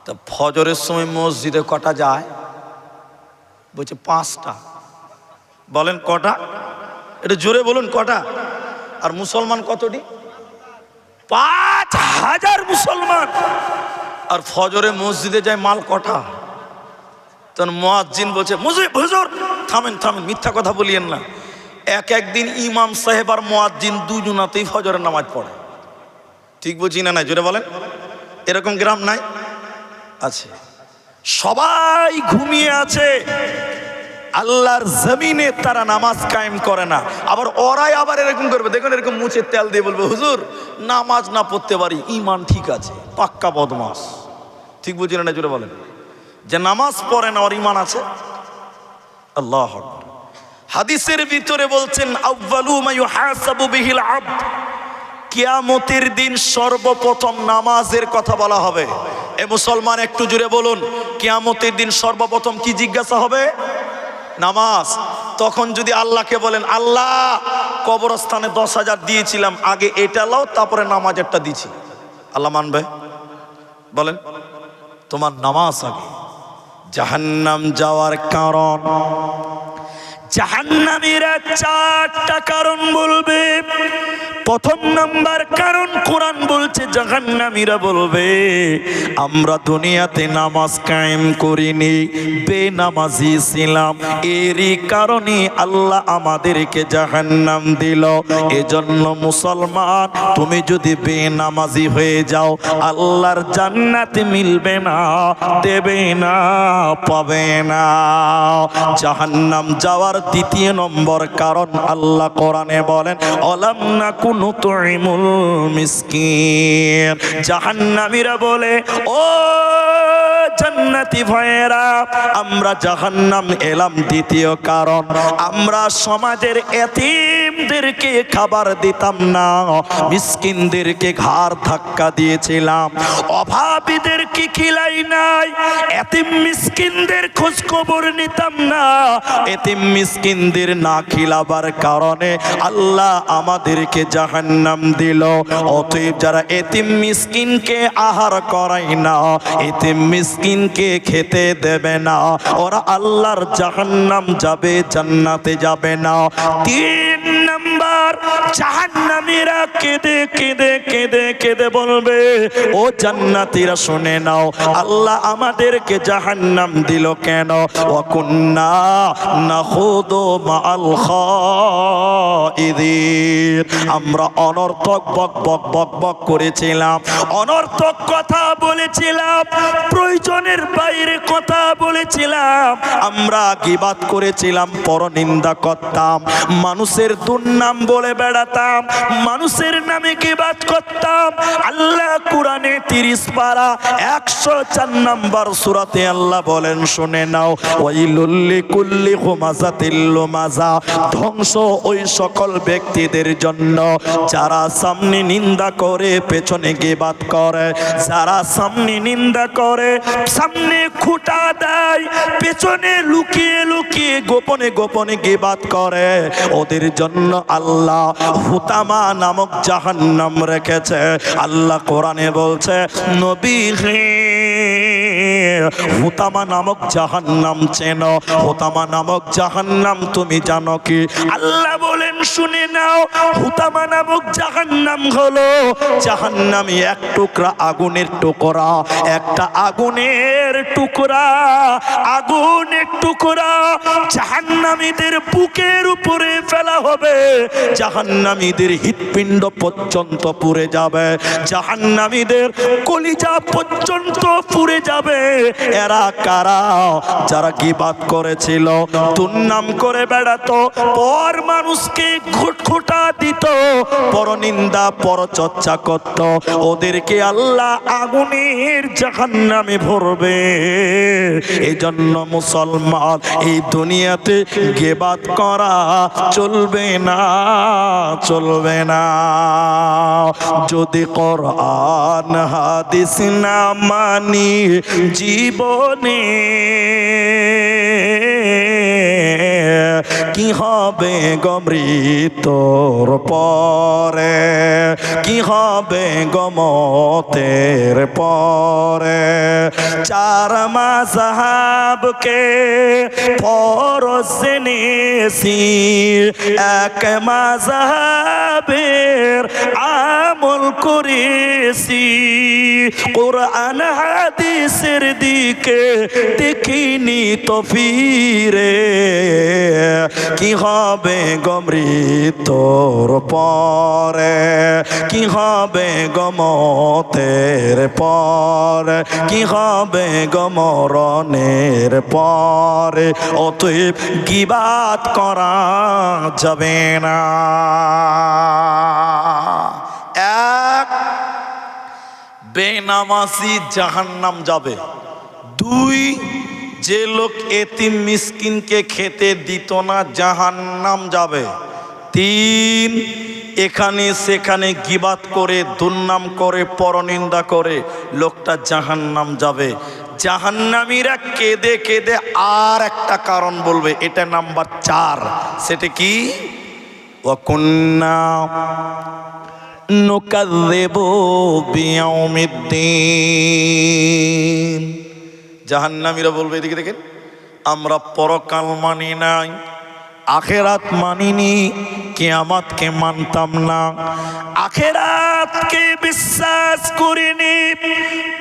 তা ফজরের সময় মসজিদে কটা যায়? বলছে 5টা। বলেন কটা? এটা জোরে বলুন কটা? আর মুসলমান কতটি? 5000 মুসলমান। আর ফজরে মসজিদে যায় মাল কটা? তখন মুয়াজ্জিন বলছে, হুজুর থামেন থামেন, মিথ্যা কথা বলিয়েন না। একদিন ইমাম সাহেব আর মুয়াজ্জিন দুজনাতেই ফজরের নামাজ পড়ে। ঠিক বলছি না? নাই জোরে বলেন। এরকম গ্রাম নাই? আছে। সবাই ঘুমিয়ে আছে, আল্লাহর জমিনে তারা নামাজ কায়েম করে না। আবার ওরাই আবার এরকম করবে, দেখুন এরকম মুছে তেল দিয়ে বলবে, হুজুর নামাজ না পড়তে পারি, ঈমান ঠিক আছে, পাক্কা বদমাস। ঠিক বুঝলেন না? জোরে বলেন। যে নামাজ পড়ে না, ওর ঈমান আছে। আল্লাহু আকবার। হাদিসের ভিতরে বলছেন, আউয়ালু মা ইউহাসাবু বিহিল আবদ, কিয়ামতের দিন সর্বপ্রথম নামাজের কথা বলা হবে। এ মুসলমান একটু জুড়ে বলুন, কিয়ামতের দিন সর্বপ্রথম কি জিজ্ঞাসা হবে? নামাজ। তখন যদি আল্লাহকে বলেন, আল্লাহ কবরস্থানে 10,000 দিয়েছিলাম, আগে এটা লাও, তারপরে নামাজেরটা দিছি, আল্লাহ মানবে? বলেন। তোমার নামাজ আগে। জাহান্নাম যাওয়ার কারণ, জাহান্নামীরা 4টা কারণ বলবে। প্রথম নাম্বার কারণ কোরআন বলছে, জাহান্নামীরা বলবে, আমরা দুনিয়াতে নামাজ কায়েম করিনি, বেনামাজি ছিলাম, এরই কারণে আল্লাহ আমাদেরকে জাহান্নাম দিল। এজন্য মুসলমান, তুমি যদি বেনামাজি হয়ে যাও, আল্লাহর জান্নাত মিলবে না, দেবে না, পাবে না। জাহান্নাম যাওয়ার দ্বিতীয় নম্বর কারণ আল্লাহ কোরআনে বলেন অলাম নাকু নুতইমুল মিসকিন। জাহান্নামীরা বলে ও জান্নাতি ভাইয়েরা, আমরা জাহান্নাম এলাম দ্বিতীয় কারণ আমরা সমাজের এতিমদেরকে খাবার দিতাম না, মিসকিনদেরকে ঘাড় ধাক্কা দিয়েছিলাম, অভাবীদেরকে খিলাই নাই, এতিম মিসকিনদের খোঁজ খবর নিতাম না। এতিম মিসকিনদের না খিলাবার কারণে আল্লাহ আমাদেরকে জাহান্নাম দিল। অতএব যারা এতিম মিসকিনকে আহার করায় না, এতিম মিসকিনকে খেতে দেবে না, ওরা আল্লাহর জাহান্নাম যাবে, জান্নাতে যাবে না। তিন নাম্বার, জাহান্নামীরা কেঁদে কেঁদে কেঁদে কেঁদে বলবে ও জান্নাতীরা শুনে নাও, আল্লাহ আমাদেরকে জাহান্নাম দিল কেন? ওয়াকুন্না নাখুদু মাআল খাইদিন, আমরা অনর্থক বক বক বক বক করেছিলাম, অনর্থক কথা বলেছিলাম, প্রয়োজনের বাইরে কথা বলেছিলাম, আমরা গীবাত করেছিলাম, পরনিন্দা করতাম, মানুষের দুর্নাম বলে বেড়াতাম, মানুষের নামে গীবাত করতাম। আল্লাহ কোরআনে 30 পারা 104 নম্বর সূরাতে আল্লাহ বলেন শুনে নাও, ওয়াইলুল লিকুল্লি হুমাযাতিল লুমাযা, ধ্বংস ওই সকল ব্যক্তিদের জন্য যারা সামনে নিন্দা করে পেছনে গীবাত করে, যারা সামনে নিন্দা করে সামনে খুঁটা দেয়, পেছনে লুকিয়ে লুকিয়ে গোপনে গোপনে গীবাত করে, ওদের জন্য আল্লাহ হুতামা নামক জাহান্নাম রেখেছে। আল্লাহ কোরআনে বলছে নবী হুতামা নামক জাহান্নাম চেনো? হুতামা নামক জাহান্নাম তুমি জানো কি? আল্লাহ বলেন শুনে নাও, হুতামা নামক জাহান্নাম হলো জাহান্নামী এক টুকরা আগুনের টুকরা, একটা আগুনের টুকরা, আগুনের টুকরা জাহান্নামীদের বুকের উপরে ফেলা হবে, জাহান্নামীদের হৃৎপিণ্ড পর্যন্ত পুড়ে যাবে, জাহান্নামীদের কলিজা পর্যন্ত পুড়ে যাবে। এরা কারা? যারা গীবাত করেছিল, দুর্নাম করে বেড়াতো, পর মানুষকে ঘুটঘুটা দিত, পরনিন্দা পরচর্চা করত, ওদেরকে আল্লাহ আগুনের জাহান্নামে ভরবে। এই জন্য মুসলমান এই দুনিয়াতে গীবাত করা চলবে না, চলবে না। যদি কোরআন হাদিস না মানি জীবনে কি হবে গো মৃত্যুর পরে, কি হবে গো মতের পরে? চার মাযহাবকে ফরজ জেনেছি, এক মাযহাবের আমল করেছি, কোরআন হাদিসের দিকে দেখিনি তো ফিরে, কি হবে গো মৃত্যুর পরে, কি হবে গো মতের পরে, কি হবে গো মরণের পরে? অতএব গীবাত করা যাবে না। এক, বেনামাজি জাহান্নাম যাবে। দুই, যে লোক এতিম মিসকিনকে খেতে দিত না জাহান্নাম যাবে। তিন, এখানে সেখানে গীবাত করে দুর্নাম করে পরনিন্দা করে লোকটা জাহান্নাম যাবে। জাহান্নামীরা কেঁদে কেঁদে আর একটা কারণ বলবে, এটা নাম্বার 4। সেটা কি? ওয়াকুন্না নুকাযযিবু বিয়াউমিদ্দিন। জাহান্নামীরা বলবে, এদিকে দেখেন, আমরা পরকাল মানি নাই, আখেরাত মানিনি, কিয়ামতকে মানতাম না, আখেরাতকে বিশ্বাস করিনি,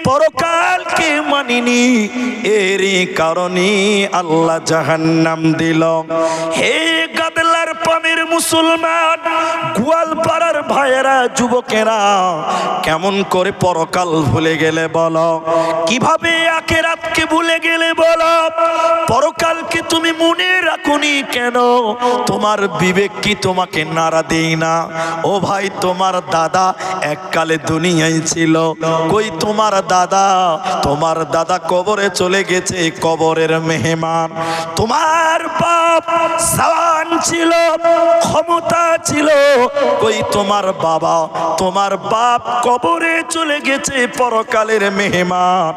পরকালকে মানিনি, এরই কারণে আল্লাহ জাহান্নাম দিল। হে গাদলার গ্রামের মুসলমান, গোয়ালপাড়ার ভাইয়েরা, যুবকেরা, কেমন করে পরকাল ভুলে গেলে বলো? কিভাবে আখিরাতকে ভুলে গেলে বলো? পরকালকে তুমি মনে রাখুনি কেন? তোমার বিবেক কি তোমাকে নাড়া দেই না? ও ভাই, তোমার দাদা এককালে দুনিয়ায় ছিল, কই তোমার দাদা? তোমার দাদা কবরে চলে গেছে, কবরের মেহমান। তোমার বাপ জওয়ান ছিল, ক্ষমতা ছিল, কই তোমার বাবা? তোমার বাপ কবরে চলে গেছে, পরকালের মেহমান।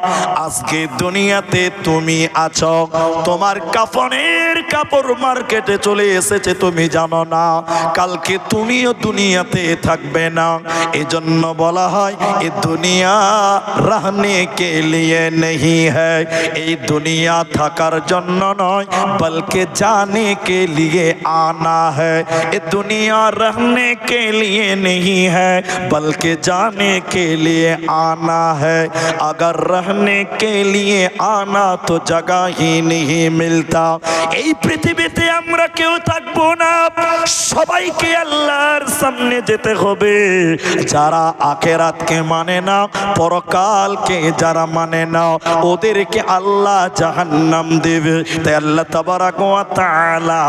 আজকে দুনিয়াতে তুমি আছো, তোমার কাফনের কাপড় মার্কেটে চলে এসেছে, তুমি জানো না কালকে তুমিও দুনিয়াতে থাকবে না। এজন্য বলা হয় এ দুনিয়া रहने के लिए नहीं है, এই দুনিয়া থাকার জন্য নয়, বলকে जाने के लिए आना है। ये दुनिया रहने के लिए नहीं है, बल्कि जाने के लिए आना है। अगर रहने के लिए आना तो जगह ही नहीं मिलता। এই পৃথিবীতে আমরা কেউ থাকবো না, সবাইকে আল্লাহর সামনে যেতে হবে। যারা আখিরাতকে মানে না, পরকালকে যারা মানে না, ওদেরকে আল্লাহ জাহান্নাম দেবে। তাই আল্লাহ তাবারাক ওয়া তাআলা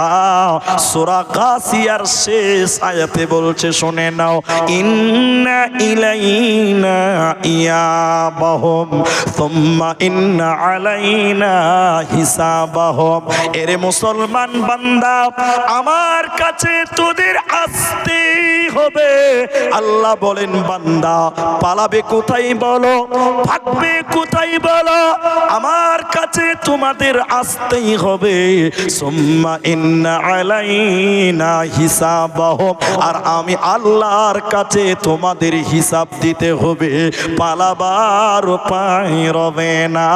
সূরা গাসিয়ার শেষ আয়াতে বলছে, শুনে নাও, ইন্না ইলাইনা ইয়াবাহুম সুম্মা ইন্না আলাইনা হিসাবাহুম। এরে মুসলমান বান্দা, আমার কাছে তোদের আসতে হবে। আল্লাহ বলেন, বান্দা পালাবে কোথায় বলো, ভাগবে কোথায় বলো? আমার কাছে তোমাদের আসতেই হবে। সুম্মা ইন্না আলাইনা হিসাবাহুম, আর আমি আল্লাহর কাছে তোমাদের হিসাব দিতে হবে। পালাবার উপায় রবে না,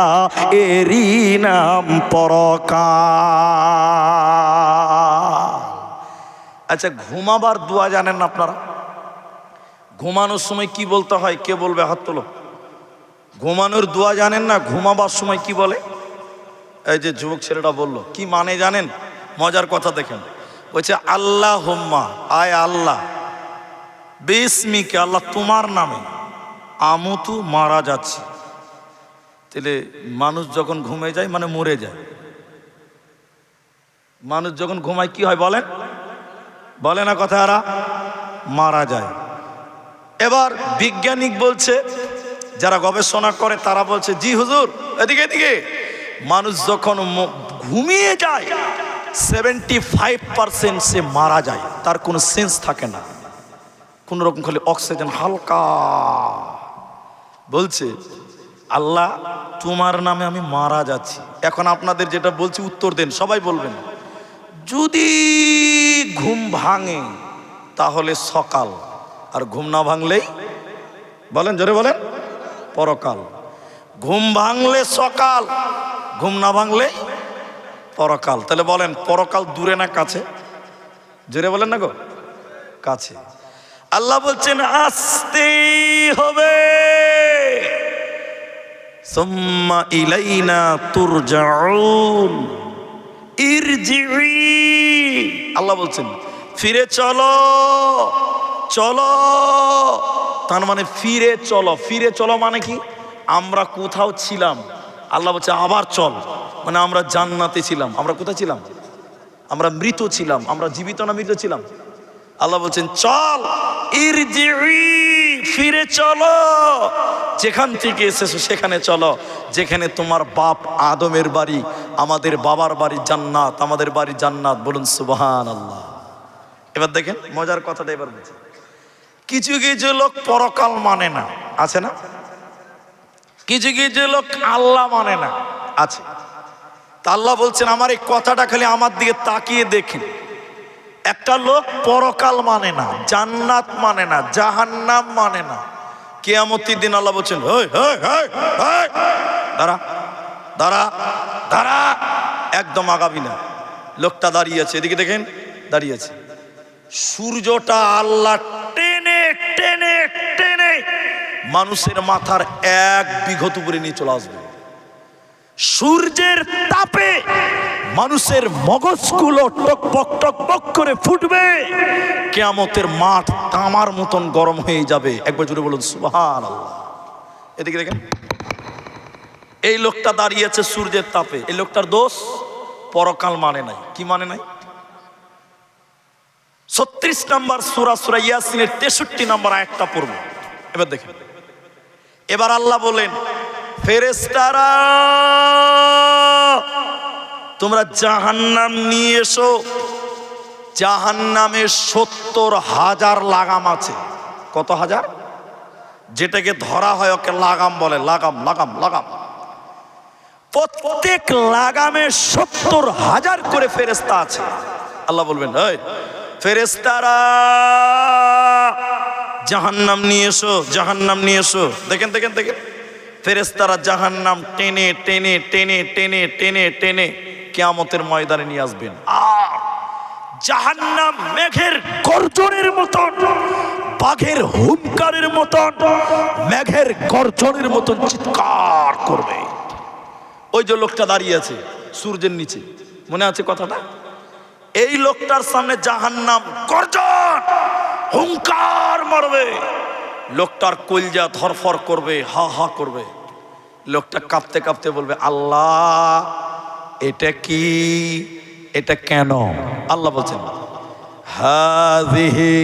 এরই নাম পরকাল। আচ্ছা, ঘুমাবার দোয়া জানেন না আপনারা? ঘুমানোর সময় কি বলতে হয়? কে বলবে? হাত তোলো। ঘুমানোর দোয়া জানেন না? ঘুমাবার সময় কি বলে? এই যে যুবক ছেলেটা বলল, কি মানে জানেন? মজার কথা দেখেন, বলছে আল্লাহুম্মা, আয় আল্লাহ, বিসমিকে, আল্লাহ তোমার নামে, আমুতু, মারা যাচ্ছি। তাহলে মানুষ যখন ঘুমে যায় মানে মরে যায়। মানুষ যখন ঘুমায় কি হয় বলেন? বলে না কথারা? মারা যায়। এবার বিজ্ঞানিক বলছে, যারা গবেষণা করে তারা বলছে, জি হুজুর, এদিকে এদিকে, মানুষ যখন ঘুমিয়ে যায় 75% সে মারা যায়, তার কোনো সেন্স থাকে না, কোন রকম খালি অক্সিজেন হালকা। বলছে আল্লাহ তোমার নামে আমি মারা যাচ্ছি। এখন আপনাদের যেটা বলছি উত্তর দেন, সবাই বলবেন। যদি ঘুম ভাঙে তাহলে সকাল, আর ঘুম না ভাঙলেই বলেন, জোরে বলেন, পরকাল। ঘুম ভাঙলে সকাল, ঘুম না ভাঙলে পরকাল। তাহলে বলেন পরকাল দূরে না কাছে? জোরে বলেন না গো, কাছে। আল্লাহ বলছেন আসতেই হবে। সুম্মা ইলাইনা তুরজাউন, ইরজিই, আল্লাহ বলছেন ফিরে চলো, চলো। তার মানে ফিরে চলো। ফিরে চলো মানে কি? আমরা কোথাও ছিলাম, আল্লাহ বলছে আবার চল। মানে আমরা জান্নাতে ছিলাম, আমরা কোথায় ছিলাম? আমরা মৃত ছিলাম। আমরা জীবিত না মৃত ছিলাম? আল্লাহ বলছেন চল, ইরজিই, ফিরে চলো, যেখান থেকে এসেছো সেখানে চলো। যেখানে তোমার বাপ আদমের বাড়ি, আমাদের বাবার বাড়ি জান্নাত, আমাদের বাড়ি জান্নাত। বলুন সুবহানাল্লাহ। এবার দেখেন মজার কথাটা, এবার বলছি, কিছু কিছু লোক পরকাল মানে না, আছে না? কিছু কিছু লোক আল্লাহ মানে না, আছে। তা আল্লাহ বলছেন আমার এই কথাটা খালি আমার দিকে তাকিয়ে দেখেন। একটা লোক পরকাল মানে না, জান্নাত মানে না, জাহান্নাম মানে না, কিয়ামতের দিন আল্লাহ বলছেন দাঁড়া দাঁড়া দাঁড়া, একদম আগাবি না। লোকটা দাঁড়িয়ে আছে, এদিকে দেখেন, দাঁড়িয়ে আছে। সূর্যটা আল্লাহ টেনে টেনে টেনে মানুষের মাথার 1 বিঘত উপরে নিয়ে চলে আসবে। সূর্যের তাপে মানুষের মগজগুলো টকবক টকবক করে ফুটবে, কিয়ামতের মাঠ তামার মতন গরম হয়ে যাবে। একবার জুড়ে বলুন সুবহানাল্লাহ। এদিকে দেখেন, এই লোকটা দাঁড়িয়েছে সূর্যের তাপে। এই লোকটার দোষ পরকাল মানে নাই। কি মানে নাই? 36 নম্বর সূরা সূরা ইয়াসিনের 63 নম্বর আয়াতটা পড়ব। এবার দেখেন, এবার আল্লাহ বলেন, ফেরেশতারা তোমরা জাহান্নাম নিয়ে এসো। জাহান্নামে 70,000 লাগাম আছে। কত হাজার? যেটাকে ধরা হয় ওকে লাগাম বলে। লাগাম লাগাম লাগাম। প্রত্যেক লাগামে 70,000 করে ফেরেশতা আছে। আল্লাহ বলবেন, এই ফেরেশতারা জাহান্নাম নিয়ে এসো, জাহান্নাম নিয়ে এসো। দেখেন দেখেন দেখেন, ফেরেশতারা জাহান্নাম টেনে টেনে টেনে টেনে টেনে টেনে কিয়ামতের ময়দানে নিয়ে আসবেন। আর জাহান্নাম মেঘের গর্জনের মতন, বাঘের হুঙ্কারের মতন, মেঘের গর্জনের মতন চিৎকার করবে। ওই যে লোকটা দাঁড়িয়ে আছে সূর্যের নিচে, মনে আছে কথাটা? এই লোকটার সামনে জাহান্নাম গর্জন হুঙ্কার মারবে। লোকটার কলজা ধরফর করবে, হা হা করবে। লোকটা কাঁপতে কাঁপতে বলবে, আল্লাহ এটা কি, এটা কেন? আল্লাহ বলছেন, হাযিহি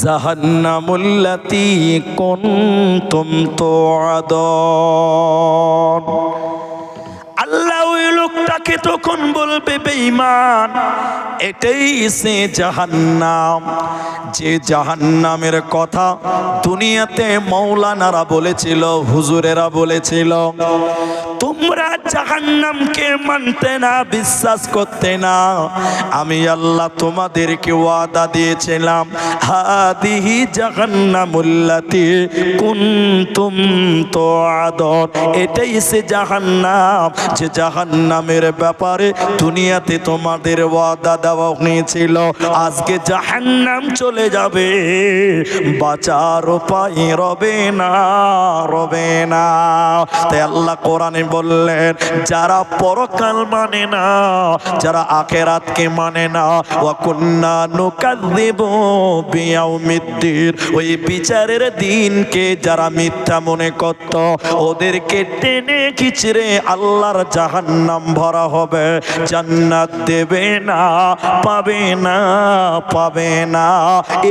জাহান্নামুল্লাতী কুনতুম তুআদুন। আল্লাহ ওই লোকটাকে তখন বলবে, বেঈমান, এটাই সে জাহান্নাম, যে জাহান্নামের কথা দুনিয়াতে মাওলানারা বলেছিল, হুজুরেরা বলেছিল। তোমরা জাহান্নামকে মানতে না, বিশ্বাস করতে না। আমি আল্লাহ তোমাদেরকে ওয়াদা দিয়েছিলাম, হাদিহি জাহান্নামুল্লাতী কুনতুম তুআদুন। এটাই সে জাহান্নাম, যে জাহান্নামের ব্যাপারে দুনিয়াতে তোমাদের ওয়াদা দেওয়া হয়েছিল। আজকে জাহান্নাম চলে যাবে, বাঁচার উপায় রবে না, রবে না। তাই আল্লাহ কোরআনে বললেন, যারা পরকাল মানে না, যারা আখিরাতকে মানে না, ওয়া কুন্না নুকাযযিবু বিয়াউমিদ্দিন, ওই বিচারের দিনকে যারা মিথ্যা মনে করত, ওদেরকে টেনে খিচড়ে আল্লাহর জাহান্নাম ভরা হবে। জান্নাত দেবে না, পাবে না, পাবে না।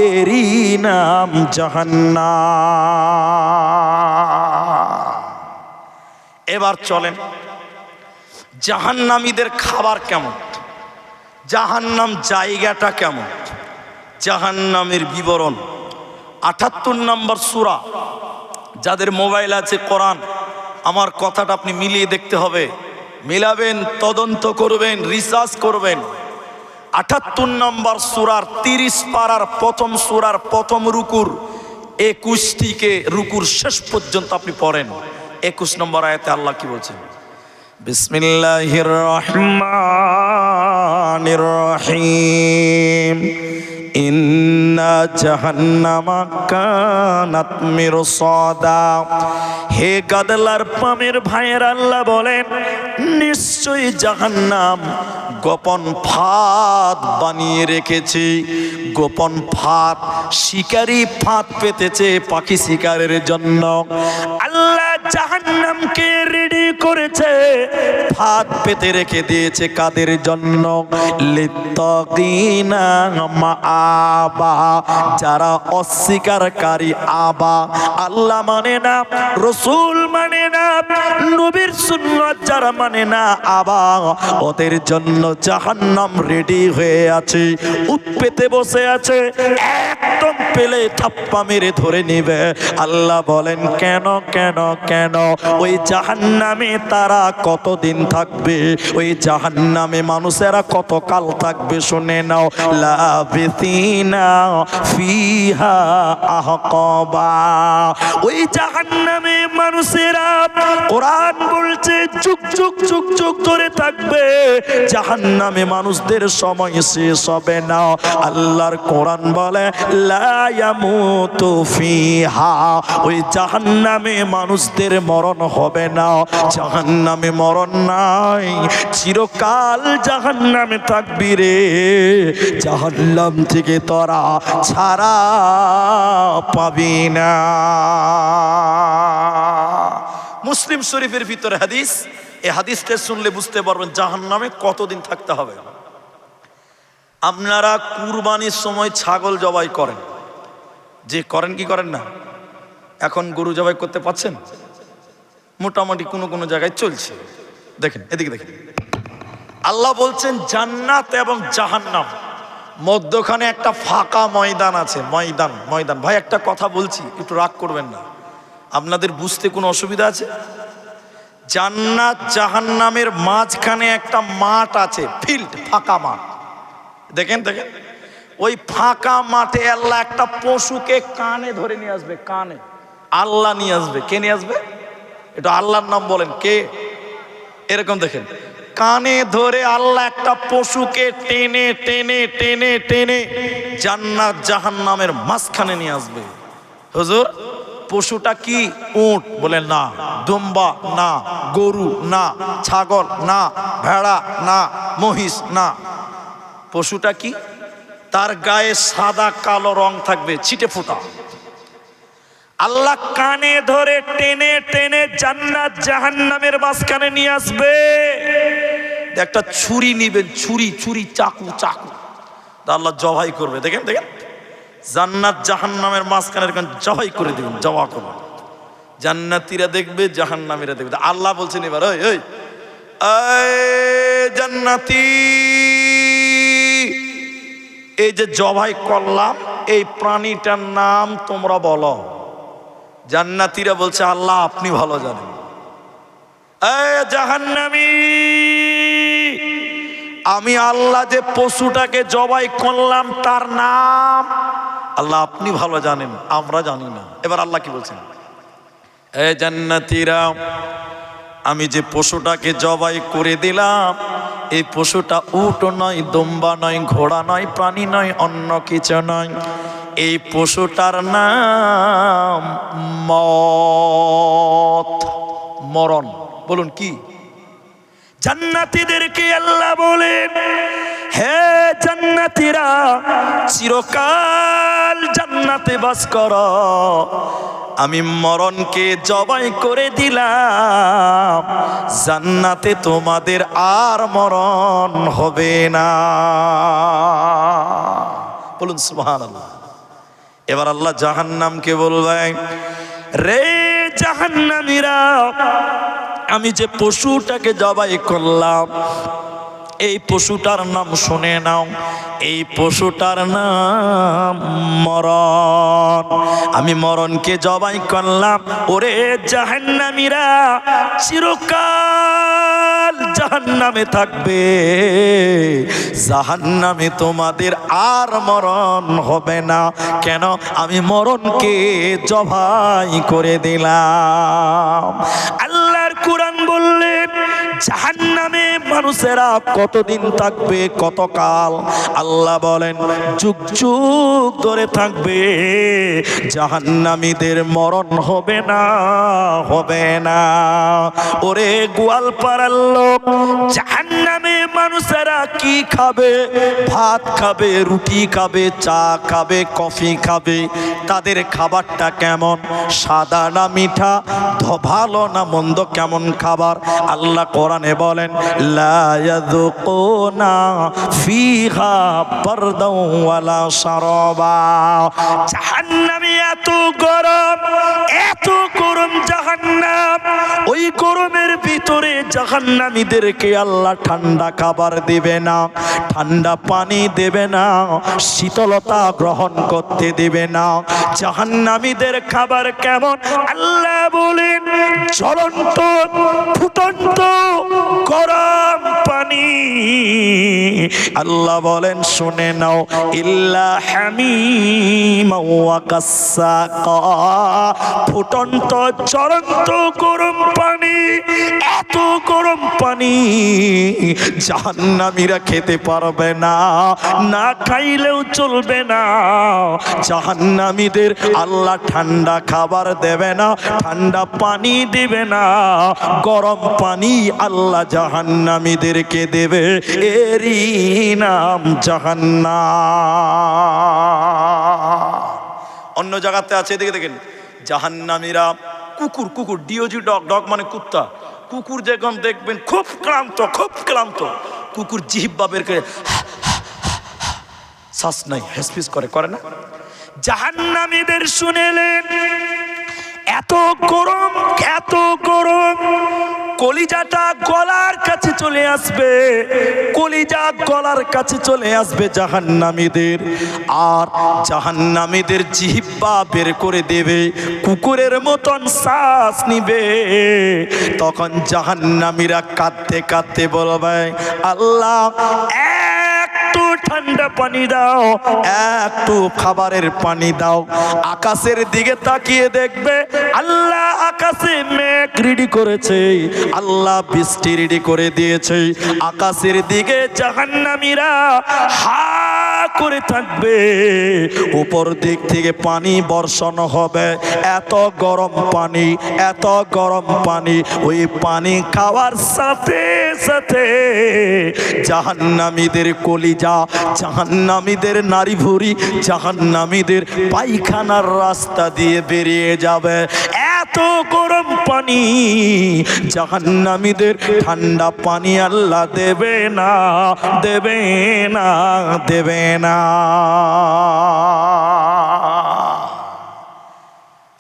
এরই নাম জাহান্নাম। এবার চলেন, জাহান্নামীদের খাবার কেমন, জাহান্নাম জায়গাটা কেমন, জাহান্নামের বিবরণ। 78 নম্বর সূরা। যাদের মোবাইল আছে, কোরআন, আমার কথাটা আপনি মিলিয়ে দেখতে হবে, মিলাবেন, তদন্ত করবেন, রিসার্চ করবেন। 78 নম্বর সূরার 30 পারার প্রথম সূরার প্রথম রুকুর 21 থেকে রুকুর শেষ পর্যন্ত আপনি পড়েন। 21 নম্বর আয়াতে আল্লাহ কি বলছেন? বিসমিল্লাহির রহমানির রহিম। ইন্না জাহান্নামা কানাত মিরসাদা। হে গাদলার পামের ভাইয়ের, আল্লাহ বলেন, নিশ্চয়ই জাহান্নাম গোপন ফাঁদ বানিয়ে রেখেছি। গোপন ফাঁদ, শিকারী ফাঁদ পেতেছে পাখি শিকারের জন্য। আল্লাহ জাহান্নামকে রেডি করেছে, ফাঁদ পেতে রেখে দিয়েছে কাদের জন্য? লিত্তাকিনা মাআবা, যারা অস্বীকারী। আবা, আল্লাহ মানে না, রসুল মানে না, নবীর সুন্নাত যারা মানে না, আবা, ওদের জন্য জাহান্নাম রেডি হয়ে আছে, উৎপেতে বসে আছে। একদম পেলে থাপ্পা মেরে ধরে নিবে। আল্লাহ বলেন, কেন কেন কেন? ওই জাহান্নামে তারা কতদিন থাকবে? ওই জাহান্নামে মানুষেরা কতকাল থাকবে? শুনে নাও, লাবিসিনা ফিহা আহকাবা। ওই জাহান্নামে মানুষেরা, কোরআন বলছে, যুগ যুগ যুগ যুগ ধরে থাকবে। জাহান্নামে মানুষদের সময় শেষ হবে না। আল্লাহর কোরআন বলে, লা ইয়ামুতু ফিহা, ওই জাহান্নামে মানুষদের মরণ হবে না, জাহান্নামে মরণ নাই, চিরকাল জাহান্নামে থাকবি রে, জাহান্নাম থেকে তোরা ছাড়া পাবি না। মুসলিম শরীফের ভিতরে হাদিস, এই হাদিসটা শুনলে বুঝতে পারবেন জাহান্নামে কতদিন থাকতে হবে। আপনারা কুরবানির সময় ছাগল জবাই করেন, যে করেন কি করেন না? এখন গরু জবাই করতে পারছেন? মোটামুটি কোনো কোনো জায়গায় চলছে। দেখেন এদিকে দেখেন, আল্লাহ বলছেন জান্নাত এবং জাহান্নাম মধ্যখানে একটা ফাঁকা ময়দান আছে। ময়দান ময়দান ভাই একটা কথা বলছি, একটু রাগ করবেন না, আপনাদের বুঝতে কোনো অসুবিধা আছে? জান্নাত জাহান্নামের মাঝখানে একটা মাঠ আছে, ফিল্ড, ফাঁকা মাঠ। দেখেন দেখেন, ওই ফাঁকা মাঠে আল্লাহ একটা পশুকে কানে ধরে নিয়ে আসবে, কানে আল্লাহ নিয়ে আসবে। কে নিয়ে আসবে? এটা আল্লাহর নাম বলেন, কে? এরকম দেখেন, কানে ধরে আল্লাহ একটা পশুকে টেনে টেনে টেনে টেনে জান্নাত জাহান্নামের মাঝখানে নিয়ে আসবে। হুজুর পশুটা কি? উট? বলে না। দুম্বা? না। গরু? না। ছাগল? না। ভেড়া? না। মহিষ? না। পশুটা কি? তার গায়ে সাদা কালো রং থাকবে, ছিটে ফোঁটা। আল্লাহ কানে ধরে টেনে টেনে জান্নাত জাহান্নামের মাঝখানে নিয়ে আসবে। একটা ছুরি নিবেন, ছুরি ছুরি চাকু চাকু, আল্লাহ জবাই করবে। দেখেন দেখেন, জান্নাত জাহান্নামের মাঝখানে জবাই করে দিবেন, জবা করবেন। জান্নাতীরা দেখবে, জাহান্নামীরা দেখবে। আল্লাহ বলছেন এবার, ওই ওই জান্নাতি, এই যে জবাই করলাম এই প্রাণীটার নাম তোমরা বলো। জান্নাতীরা বলছে আল্লাহ আপনি ভালো জানেন। জাহান্নামী, আমি আল্লাহ যে পশুটাকে জবাই করলাম তার নাম আল্লাহ আপনি ভালো জানেন, আমরা জানি না। এবার আল্লাহ কি বলছেন? জান্নাতীরা, আমি যে পশুটাকে জবাই করে দিলাম এই পশুটা উট নয়, দুম্বা নয়, ঘোড়া নয়, প্রাণী নয়, অন্য কিছু নয়। এই পশুটার নাম মওত, মরণ। বলুন কি? জান্নাতীদেরকে আল্লাহ বলেন, হে জান্নাতীরা, চিরকাল জান্নাতে বাস করো, আমি মরণকে জবাই করে দিলাম, জান্নাতে তোমাদের আর মরণ হবে না। বলুন সুবহানাল্লাহ। এবার আল্লাহ জাহান্নামকে বলবেন, রে জাহান্নামীরা, আমি যে পশুটাকে জবাই করলাম এই পশুটার নাম শুনে নাও, এই পশুটার নাম মরণ। আমি মরণকে জবাই করলাম। ওরে জাহান্নামীরা, চিরকাল জাহান্নামে থাকবে, জাহান্নামে তোমাদের আর মরণ হবে না। কেন? আমি মরণকে জবাই করে দিলাম। আল্লাহর কোরআন বললেন জাহান্নামে মানুষেরা কতদিন থাকবে, কতকাল? আল্লাহ বলেন যুগ যুগ ধরে থাকবে, জাহান্নামীদের মরণ হবে না, হবে না। ওরে গোয়ালপাড়ার লোক, জাহান্নামে মানুষেরা কি খাবে? ভাত খাবে, রুটি খাবে, চা খাবে, কফি খাবে। তাদের খাবারটা কেমন? সাদা না মিঠা, ভালো না মন্দ, কেমন খাবার? আল্লাহ কোরআনে বলেন লা ইয়াযুকুনা ফিহা বারদাও ওয়ালা শারাবা। জাহান্নামে এত গরম, এত গরম জাহান্নাম, ওই গরমের ভিতরে জাহান্নামীদেরকে আল্লাহ ঠান্ডা খাবার দেবে না, ঠান্ডা পানি দেবে না, শীতলতা গ্রহণ করতে দেবে না। জাহান্নামীদের খাবার কেমন? আল্লাহ বলেন জ্বলন্ত ফুটন্ত গরম পানি আল্লাহ বলেন শুনে নাও, ইল্লা হামিমা ওয়া কাসসাকা, ফুটন্ত জ্বলন্ত গরম পানি। এত গরম পানি জাহান্নামীরা খেতে পারবে না, না খাইলেও চলবে না। জাহান্নামীদের আল্লাহ ঠান্ডা খাবার দেবে না, ঠান্ডা পানি দেবে না, গরম পানি আল্লাহ জাহান্নামীদেরকে দেবে। এরই নাম জাহান্নাম। অন্য জায়গাতে আছে, এদিকে দেখেন, জাহান্নামীরা কুকুর, কুকুর ডিওজি ডগ, ডগ মানে কুত্তা, কুকুর যখন দেখবেন খুব ক্লান্ত, খুব ক্লান্ত, কুকুর জিহ্বা বের করে শ্বাস নাই, হেসফিস করে, করে না? জাহান্নামীদের শুনেলেন এত গরম, এত গরম, কলিজাটা গলার কাছে চলে আসবে, কলিজা গলার কাছে চলে আসবে জাহান্নামীদের। আর জাহান্নামীদের জিহ্বা বের করে দেবে, কুকুরের মতন শ্বাস নিবে। তখন জাহান্নামীরা কাঁদতে কাঁদতে বলবে, আল্লাহ একটু ঠান্ডা পানি দাও, একটু খাবারের পানি দাও। আকাশের দিকে তাকিয়ে দেখবে আল্লাহ আকাশে মেঘ রেডি করেছে, আল্লাহ বৃষ্টি রেডি করে দিয়েছে। আকাশের দিকে জাহান্নামীরা হা করে থাকবে, উপর দিক থেকে পানি বর্ষণ হবে। এত গরম পানি, এত গরম পানি, ওই পানি খাওয়ার সাথে সাথে জাহান্নামীদের কলিজা, জাহান্নামীদের নারী ভুঁড়ি, জাহান্নামীদের পায়খানার রাস্তা দিয়ে বেরিয়ে যাবে। এত গরম পানি, জাহান্নামীদের ঠান্ডা পানি আল্লাহ দেবে না, দেবে না, দেবে না।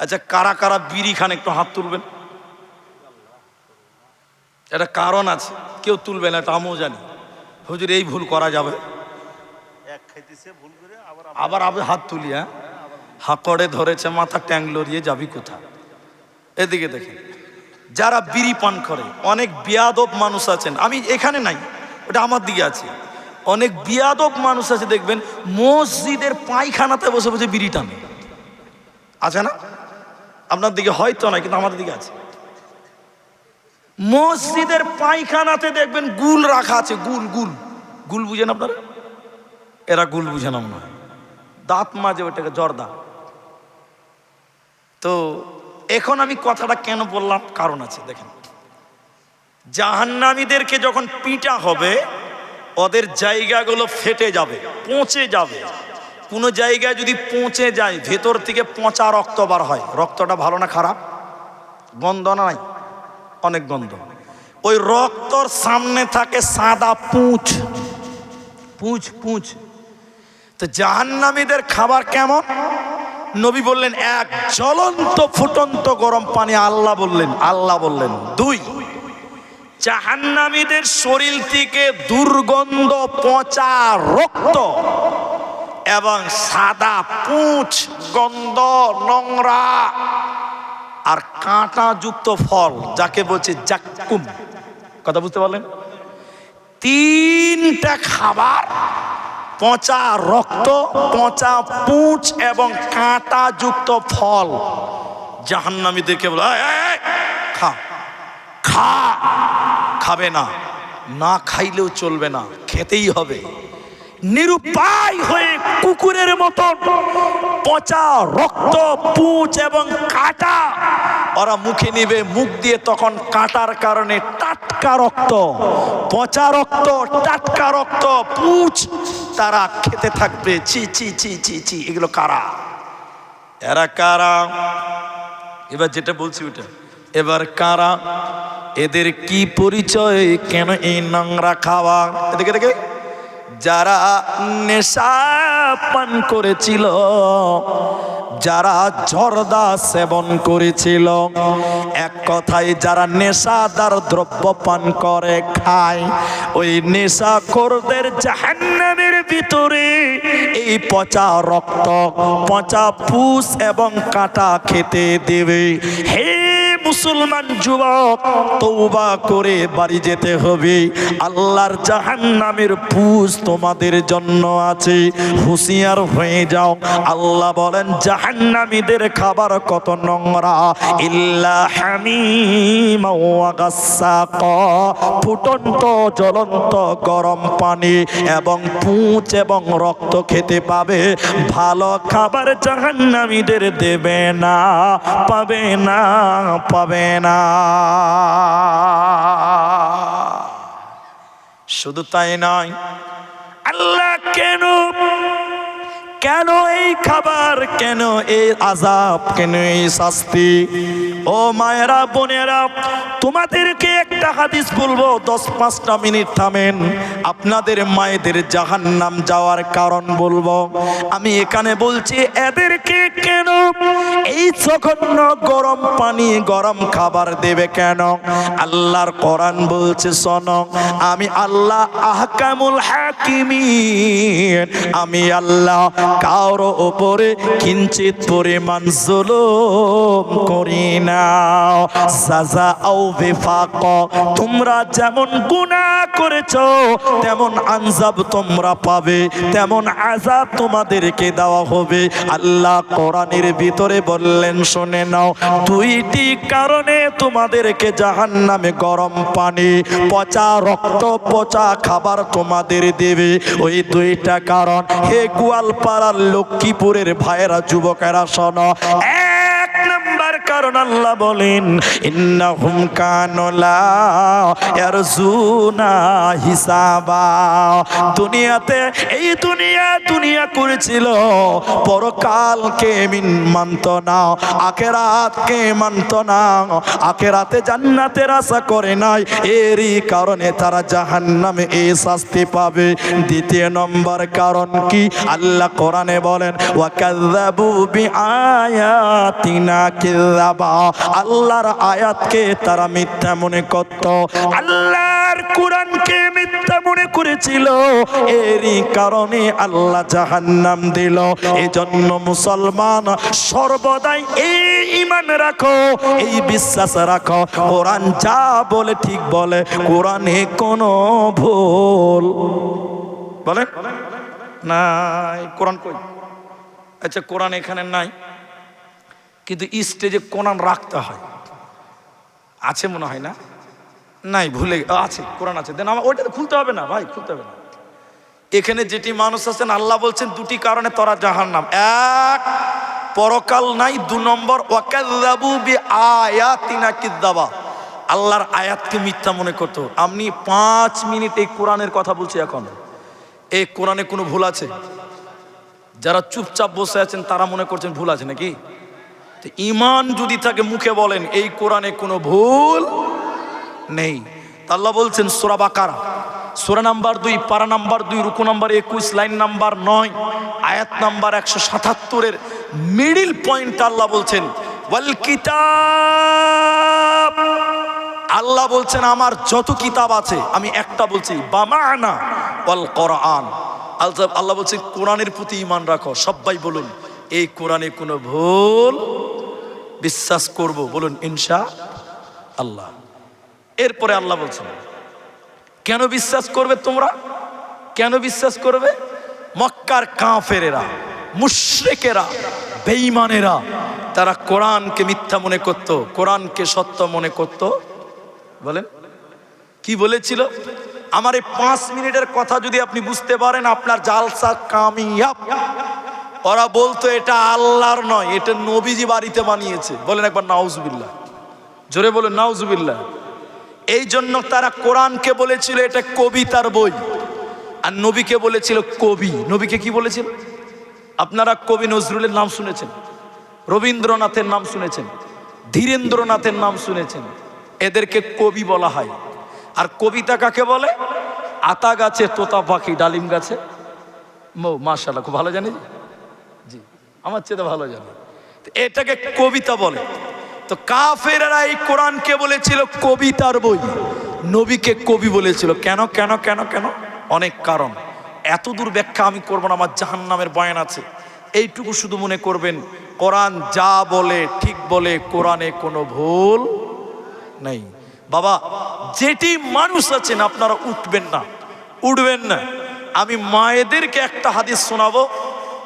আচ্ছা, কারা কারা বিড়ি খান একটু হাত তুলবেন। এটা কারণ আছে, কেউ তুলবে না, এটা আমিও জানি। হুজুর এই ভুল করা যাবে, আবার আবার হাত তুলি, হ্যাঁ হাঁকড়ে ধরেছে মাথা, ট্যাং লড়িয়ে যাবি কোথা। এদিকে দেখেন, যারা বিড়ি পান করে, অনেক বিয়াদব মানুষ আছেন, আমি এখানে নাই, ওটা আমার দিকে আছে। অনেক বিয়াদব মানুষ আছে দেখবেন মসজিদের পায়খানাতে বসে বসে বিড়ি টানে, আছে না? আপনার দিকে হয়তো না, কিন্তু আমাদের দিকে আছে। মসজিদের পায়খানাতে দেখবেন গুল রাখা আছে, গুল, গুল, গুল বুঝেন আপনারা? এরা গুল বুঝে না মনে হয়, দাঁত মাঝে ওটাকে জর্দা। তো এখন আমি কথাটা কেন বললাম, কারণ আছে। দেখেন, জাহান্নামীদেরকে যখন পিটা হবে, ওদের জায়গাগুলো ফেটে যাবে, পচে যাবে। কোনো জায়গায় যদি পচে যায়, ভেতর থেকে পচা রক্ত বার হয়। রক্তটা ভালো না খারাপ? গন্ধ না নাই? অনেক গন্ধ। ওই রক্তর সামনে থাকে সাদা পুঁছ, পুঁছ, পুঁছ। তো জাহান্নামীদের খাবার কেমন? নবী বললেন এক, জ্বলন্ত ফুটন্ত গরম পানি। আল্লাহ বললেন, আল্লাহ বললেন দুই, জাহান্নামীদের শরীর থেকে দুর্গন্ধ পচা রক্ত এবং সাদা পুঁছ, গন্ধ, নোংরা আর কাঁটা যুক্ত ফল, যাকে বলছে জাক্কুম। কথা বুঝতে পারলেন? তিনটা খাবার, পচা রক্ত, পচা পুঁছ এবং কাঁটা যুক্ত ফল, জাহান্নামীদেরকে বলে খা, খা। খাবে না, না খাইলেও চলবে না, খেতেই হবে। নিরুপায় হয়ে কুকুরের মতো পচা রক্ত, পুঁছ এবং কাঁটা ওরা মুখে নিবে, মুখ দিয়ে তখন কাঁটার কারণে টাটকা রক্ত, পচা রক্ত, টাটকা রক্ত, পুঁছ তারা খেতে থাকবে। ছি ছি ছি ছি ছি। এগুলো কারা? এরা কারা? এবার যেটা বলছি ওটা, এবার কারা, এদের কি পরিচয়, কেন এই নোংরা খাওয়া? এদিকে দেখে, যারা নেশা পান করেছিল, যারা জর্দা সেবন করেছিল, এক কথায় যারা নেশাদার দ্রব্য পান করে, খায়, ওই নেশাখোরদের জাহান্নামের ভিতরে এই পচা রক্ত, পচা পুষ এবং কাঁটা খেতে দেবে। হে মুসলমান যুবক, তওবা করে বাড়ি যেতে হবে। আল্লাহর জাহান্নামের পুজ তোমাদের জন্য আছে, হুঁশিয়ার হয়ে যাও। আল্লাহ বলেন জাহান্নামীদের খাবার কত নোংরা। ইল্লা হামিমা ওয়া গাসসাকা, ফুটন্ত জ্বলন্ত গরম পানি এবং পুঁচ এবং রক্ত খেতে পাবে। ভালো খাবার জাহান্নামীদের দেবে না, পাবে না, পাবে না। শুধু তাই নয়, আল্লাহ কেন কেন এই খাবার, কেন এই আযাব, কেন এই শাস্তি? ও মায়েরা, বোনেরা, তোমাদেরকে একটা হাদিস বলবো, 10-5টা মিনিট থামেন। আপনাদের মায়েদের জাহান্নাম যাওয়ার কারণ বলবো। আমি এখানে বলছি এদেরকে কেন এই জঘন্য গরম পানি, গরম খাবার দেবে কেন? আল্লাহর কোরআন বলছে শোনো, আমি আল্লাহ আহকামুল হাকিমিন, আমি আল্লাহ কারো উপরে কিঞ্চিত পরিমাণ জুলুম করি না। সাজা আও বিফাক, তোমরা যেমন গুনাহ করেছো তেমন আযাব তোমরা পাবে, তেমন আযাব তোমাদেরকে দেওয়া হবে। আল্লাহ কোরআনের ভিতরে বললেন শুনে নাও, 2টি কারণে তোমাদেরকে জাহান্নামে গরম পানি, পচা রক্ত, পচা খাবার তোমাদের দেবে। ওই 2টা কারণ, হে গোয়ালপাড়ার লক্ষ্মীপুরের ভাইয়েরা, যুবকেরা শোনো। 1 নাম্বার কারণ আল্লাহ বলেন ইন্নাহুম কানু লা ইয়ারজুনা হিসাবা। দুনিয়াতে এই দুনিয়া করেছিল, পরকালকে মানত না, আখিরাতকে মানত না, আখিরাতে জান্নাতের আশা করে নাই। এরই কারণে তারা জাহান্নামে এই শাস্তি পাবে। 2 নম্বর কারণ কি? আল্লাহ কোরআনে বলেন ওয়া কাযযাবু বিআয়াতিনা কিযাবা, আল্লাহর আয়াতকে তারা মিথ্যা মনে করত, আল্লাহর কোরআনকে মিথ্যা মনে করেছিল। এরই কারণে আল্লাহ জাহান্নাম দিল। এজন্য মুসলমান সর্বদাই এই ঈমান রাখো, এই বিশ্বাস রাখো, কোরআন যা বলে ঠিক বলে, কোরআনে কোনো ভুল বলেন নাই। কোরআন কই? আচ্ছা, কোরআন এখানে নাই, কিন্তু স্টেজে কোরআন রাখতে হয়, আছে মনে হয় না? নাই, ভুলে আছে, কোরআন আছে। দেন আমার ওইটা খুলতে হবে না ভাই, খুলতে হবে না। এখানে যেটি মানুষ আছেন, আল্লাহ বলছেন 2টি কারণে তোরা জাহান্নাম। 1, পরকাল নাই। 2 নম্বর ওয়াকাযযাবু বিআয়াতিনা কিযাবা, আল্লাহর আয়াতকে মিথ্যা মনে করতো। আমি 5 মিনিট এই কোরআনের কথা বলছি। এখন এই কোরআনে কোনো ভুল আছে? যারা চুপচাপ বসে আছেন তারা মনে করছেন ভুল আছে নাকি? ঈমান যদি থাকে মুখে বলেন এই কোরআনে কোনো ভুল নেই। আল্লাহ বলছেন সূরা বাকারা, সূরা নাম্বার 2, পারা নাম্বার 2, রুকু নাম্বার 21, লাইন নাম্বার 9, আয়াত নাম্বার 177 মিডিল পয়েন্ট আল্লাহ বলছেন ওয়াল কিতাব, আল্লাহ বলছেন আমার যত কিতাব আছে, আমি একটা বলছি বামানা ওয়াল কোরআন। আল্লাহ বলছেন কোরআনের প্রতি ঈমান রাখো। সবাই বলুন এই কোরআনে কোনো ভুল, বিশ্বাস করব, বলুন ইনশাআল্লাহ। এরপরে আল্লাহ বলছেন কেন বিশ্বাস করবে তোমরা, কেন বিশ্বাস করবে? মক্কার কাফেরেরা, মুশরিকেরা, বেঈমানেরা, তারা কোরআনকে মিথ্যা মনে করত, কোরআনকে সত্য মনে করত। বলেন কি বলেছিল? আমার এই 5 মিনিটের কথা যদি আপনি বুঝতে পারেন, আপনার জালসা কামিয়াব। ওরা বলতো এটা আল্লাহর নয়, এটা নবীজি বাড়িতে বানিয়েছে। বলেন একবার নাউজুবিল্লাহ, জোরে বলেন নাউজুবিল্লাহ। এই জন্য তারা কোরআনকে বলেছিল এটা কবিতার বই, আর নবীকে বলেছিল কবি। নবীকে কি বলেছিল? আপনারা কবি নজরুলের নাম শুনেছেন, রবীন্দ্রনাথের নাম শুনেছেন, ধীরেন্দ্রনাথের নাম শুনেছেন। এদেরকে কবি বলা হয়। আর কবিতা কাকে বলে? আতা গাছে তোতা পাখি, ডালিম গাছে মৌ। মাশাআল্লাহ, খুব ভালো জানি জি, আমার চেয়ে ভালো জানি। এটাকে কবিতা বলে। তো কাফেররা এই কোরআনকে বলেছিল কবিতার বই, নবীকে কবি বলেছিল। কেন কেন কেন কেন? অনেক কারণ। এত দূর ব্যাখ্যা আমি করবো না, আমার জাহান্নামের বয়ান আছে। এইটুকু শুধু মনে করবেন, কোরআন যা বলে ঠিক বলে কোরআনে কোনো ভুল নেই। বাবা, যেটি মানুষ আছেন আপনারা উঠবেন না, উঠবেন না। আমি মায়েদেরকে একটা হাদিস শোনাবো।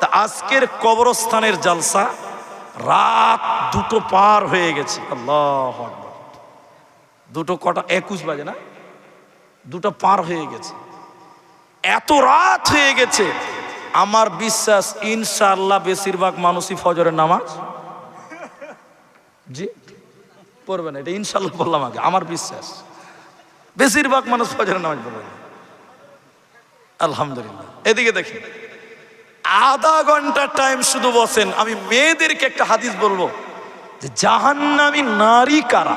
তা আজকের কবরস্থানের জালসা রাত 2টো পার হয়ে গেছে। আল্লাহু আকবার। 2টো কটা 21 বাজে না, 2টা পার হয়ে গেছে। এত রাত হয়ে গেছে। আমার বিশ্বাস ইনশাআল্লাহ বেশিরভাগ মানুষই ফজরের নামাজ জি পড়বে না। এটা ইনশাআল্লাহ বললাম আগে, আমার বিশ্বাস বেশিরভাগ মানুষ ফজরের নামাজ পড়বে না। আলহামদুলিল্লাহ। এদিকে দেখেন, আধা ঘন্টা টাইম শুধু বসেন। আমি মেয়েদেরকে একটা হাদিস বলবো যে জাহান্নামী নারী কারা,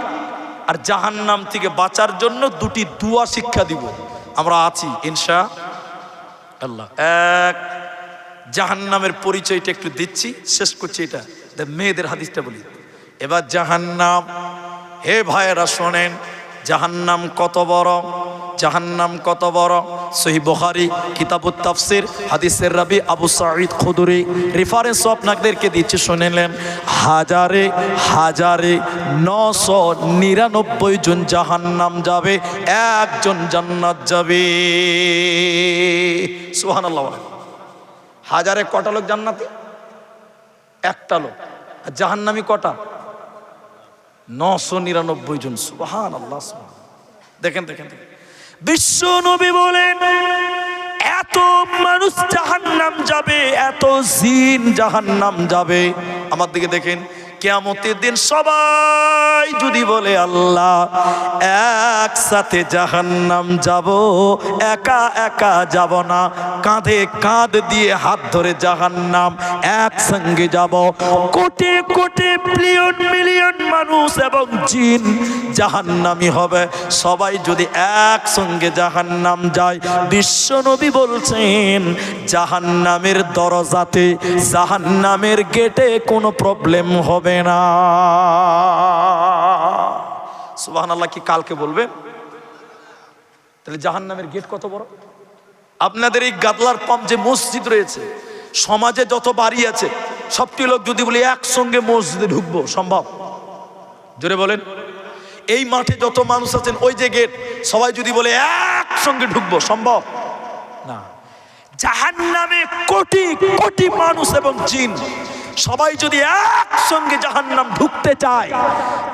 আর জাহান্নাম থেকে বাঁচার জন্য 2টি দুয়া শিক্ষা দিব। আমরা আছি ইনশাআল্লাহ। এক, জাহান্নামের পরিচয়টা একটু দিচ্ছি, শেষ করছি। এটা মেয়েদের হাদিসটা বলি। এবার জাহান্নাম, হে ভাইয়েরা শোনেন, জাহান্নাম কত বড়, জাহান্নাম কত বড়। সহিহ বুখারী কিতাবুত তাফসীর হাদিসের রাবি আবু সাঈদ খুদরি রেফারেন্স আপনাদেরকে দিচ্ছি, শুনেলেন। হাজারে হাজারে 999 জন জাহান্নাম যাবে, একজন জান্নাত যাবে। সুবহানাল্লাহ। হাজারে কটা লোক জান্নাতি? একটা লোক। আর জাহান্নামী কটা? 999 জন। সুবহানাল্লাহ। দেখেন দেখেন, বিশ্ব নবী বলেন এত মানুষ জাহান্নাম যাবে, এত জিন জাহান্নাম যাবে। আমার দিকে দেখেন, কিয়ামতের দিন সবাই যদি বলে আল্লাহ একসাথে জাহান্নাম যাব, একা একা যাব না, কাঁধে কাঁধ দিয়ে হাত ধরে জাহান্নাম একসঙ্গে যাব। কোটি কোটি বিলিয়ন মিলিয়ন মানুষ এবং জিন জাহান্নামী হবে। সবাই যদি একসঙ্গে জাহান্নাম যায়, বিশ্ব নবী বলছেন জাহান্নামের দরজাতে, জাহান্নামের গেটে কোনো প্রবলেম হবে না। সুবহানাল্লাহ। কি কালকে বলবেন? তাহলে জাহান্নামের গেট কত বড়। আপনাদের এই গাদলার পাম্প যে মসজিদ রয়েছে, সমাজে যত বাড়ি আছে, সবটি লোক যদি বলি একসঙ্গে মসজিদে ঢুকবো, সম্ভব? জোরে বলেন। এই মাঠে যত মানুষ আছেন, ওই যে গেট, সবাই যদি বলে একসঙ্গে ঢুকবো, সম্ভব না। জাহান্নামে কোটি কোটি মানুষ এবং জিন সবাই যদি একসঙ্গে জাহান্নাম ঢুকতে চায়,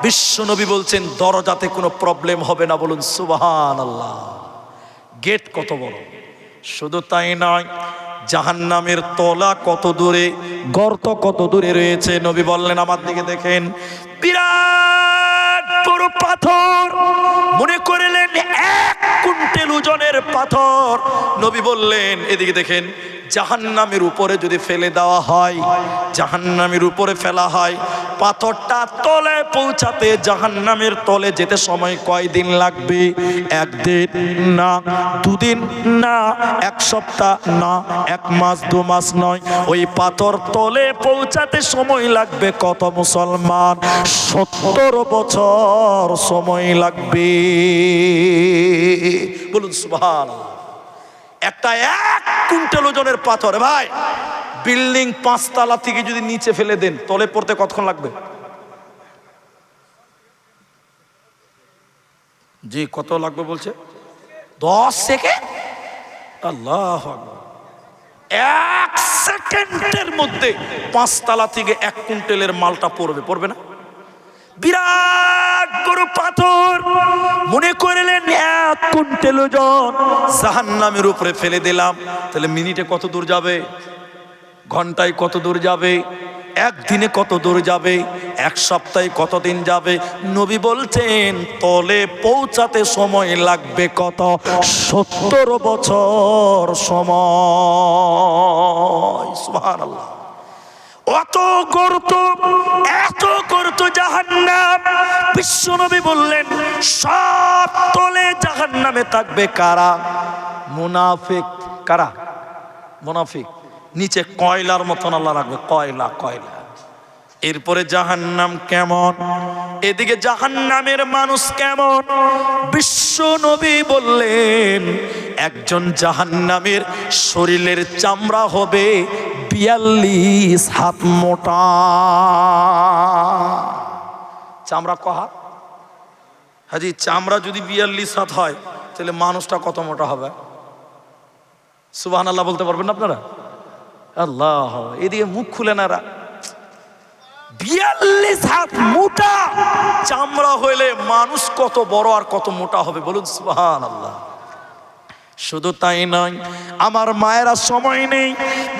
বিশ্ব নবী বলছেন দরজাতে কোনো প্রবলেম হবে না। বলুন সুবহানাল্লাহ। গেট কত বড়। শুধু তাই নয়, জাহান্নামের তলা কত দূরে, গর্ত কত দূরে রয়েছে। নবী বললেন, আমার দিকে দেখেন, বিরাট বড় পাথর, মনে করলেন 1 কুইন্টাল ওজনের পাথর। নবী বললেন, এদিকে দেখেন, জাহান্নামের উপরে যদি ফেলে দেওয়া হয়, জাহান্নামের উপরে ফেলা হয়, পাথরটা তলে পৌঁছাতে, জাহান্নামের তলে যেতে সময় কয়দিন লাগবে? 1 দিন না, 2 দিন না, 1 সপ্তাহ না, 1 মাস 2 মাস নয়। ওই পাথর তলে পৌঁছাতে সময় লাগবে কত মুসলমান? 70 বছর সময় লাগবে। বলুন সুবহানাল্লাহ। একটা 1 কুইন্টাল ওজনের পাথর, ভাই বিল্ডিং 5 তলা থেকে যদি নিচে ফেলে দেন, তলে পড়তে কতক্ষণ লাগবে? জি কত লাগবে বলছে? 10 সেকেন্ড। আল্লাহু আকবার। 1 সেকেন্ডের মধ্যে 5 তলা থেকে 1 কুইন্টালের মালটা পড়বে, পড়বে না? বিরাট বড় পাথর, মনে করলেন 1 কুইন্টাল ওজন, জাহান্নামের উপরে ফেলে দিলাম। তাহলে মিনিটে কত দূর যাবে? ঘন্টায় কত দূর যাবে? 1 দিনে কত দূর যাবে? 1 সপ্তাহে কত দিন যাবে? নবী বলছেন তলে পৌঁছাতে সময় লাগবে কত? 70 বছর সময়। সুবহানাল্লাহ। অত গর্ত, এত গর্ত জাহান্নাম। বিশ্বনবী বললেন সব তলে জাহান্নামে থাকবে কারা? মুনাফিক। কারা? মুনাফিক। নিচে কয়লার মতন আল্লাহ রাখবে, কয়লা কয়লা। এরপরে জাহান্নাম কেমন, এদিকে জাহান্নামের মানুষ কেমন? বিশ্ব নবী বললেন একজন জাহান্নামের শরীরের চামড়া হবে 42 হাত মোটা। চামড়া কহা হাজি, চামড়া যদি 42 হাত হয় তাহলে মানুষটা কত মোটা হবে? সুবহানাল্লাহ বলতে পারবেন না আপনারা? আল্লাহ, এদিকে মুখ খুলে না। 42 হাত মোটা চামড়া হইলে মানুষ কত বড় আর কত মোটা হবে বলুন সুবহানাল্লাহ। শুধু তাই নয়, আমার মায়েরা সময় নেই,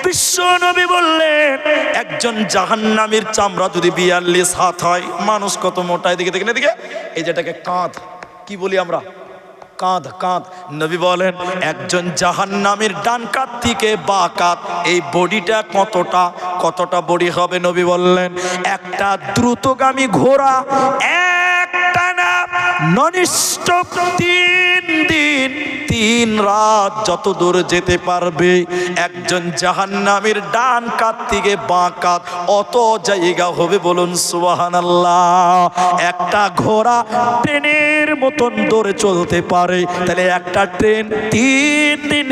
বিশ্ব নবী বললেন একজন জাহান্নামীর চামড়া যদি 42 হাত হয় মানুষ কত মোটা। এদিকে দেখেন, এদিকে এই যেটাকে কাঁধ কি বলি আমরা, কাঁধ কাঁধ। নবী বলেন একজন জাহান্নামীর ডান কাঁধ থেকে বা কাঁধ এই বডিটা কতটা বডি হবে? নবী বললেন একটা দ্রুতগামী ঘোড়া একটানা ননস্টপ 3 দিন 3 রাত যত দূর যেতে পারবে, একজন জাহান্নামীর ডান কাঁধ থেকে বাঁ কাঁধ অত জায়গা হবে বলুন সুবহানাল্লাহ। একটা ঘোড়া ট্রেনের মতন দৌড়ে চলতে পারে, তাহলে একটা ট্রেন 3 দিন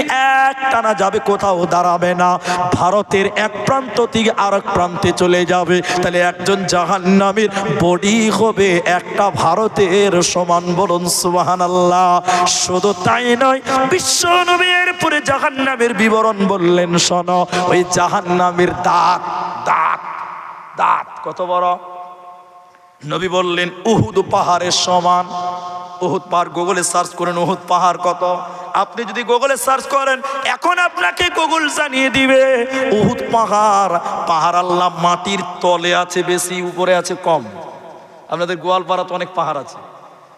একটানা যাবে, কোথাও দাঁড়াবে না, ভারতের এক প্রান্ত থেকে আরেক প্রান্তে চলে যাবে, তাহলে একজন জাহান্নামীর বডি হবে একটা ভারতের সমান বলুন সুবহানাল্লাহ। শুধু তাই নয়, বিশ্ব নবীর পরে জাহান্নামের বিবরণ বললেন, শোনো ওই জাহান্নামের দাঁত দাঁত দাঁত কত বড়? নবী বললেন উহুদ পাহাড়ের সমান। উহুদ পাহাড় গুগলে সার্চ করেন উহুদ পাহাড় কত। আপনি যদি গুগলে সার্চ করেন এখন আপনাকে গুগল জানিয়ে দিবে উহুদ পাহাড় আল্লাহ মাটির তলে আছে বেশি, উপরে আছে কম। আপনাদের গোয়ালপাড়া তো অনেক পাহাড় আছে,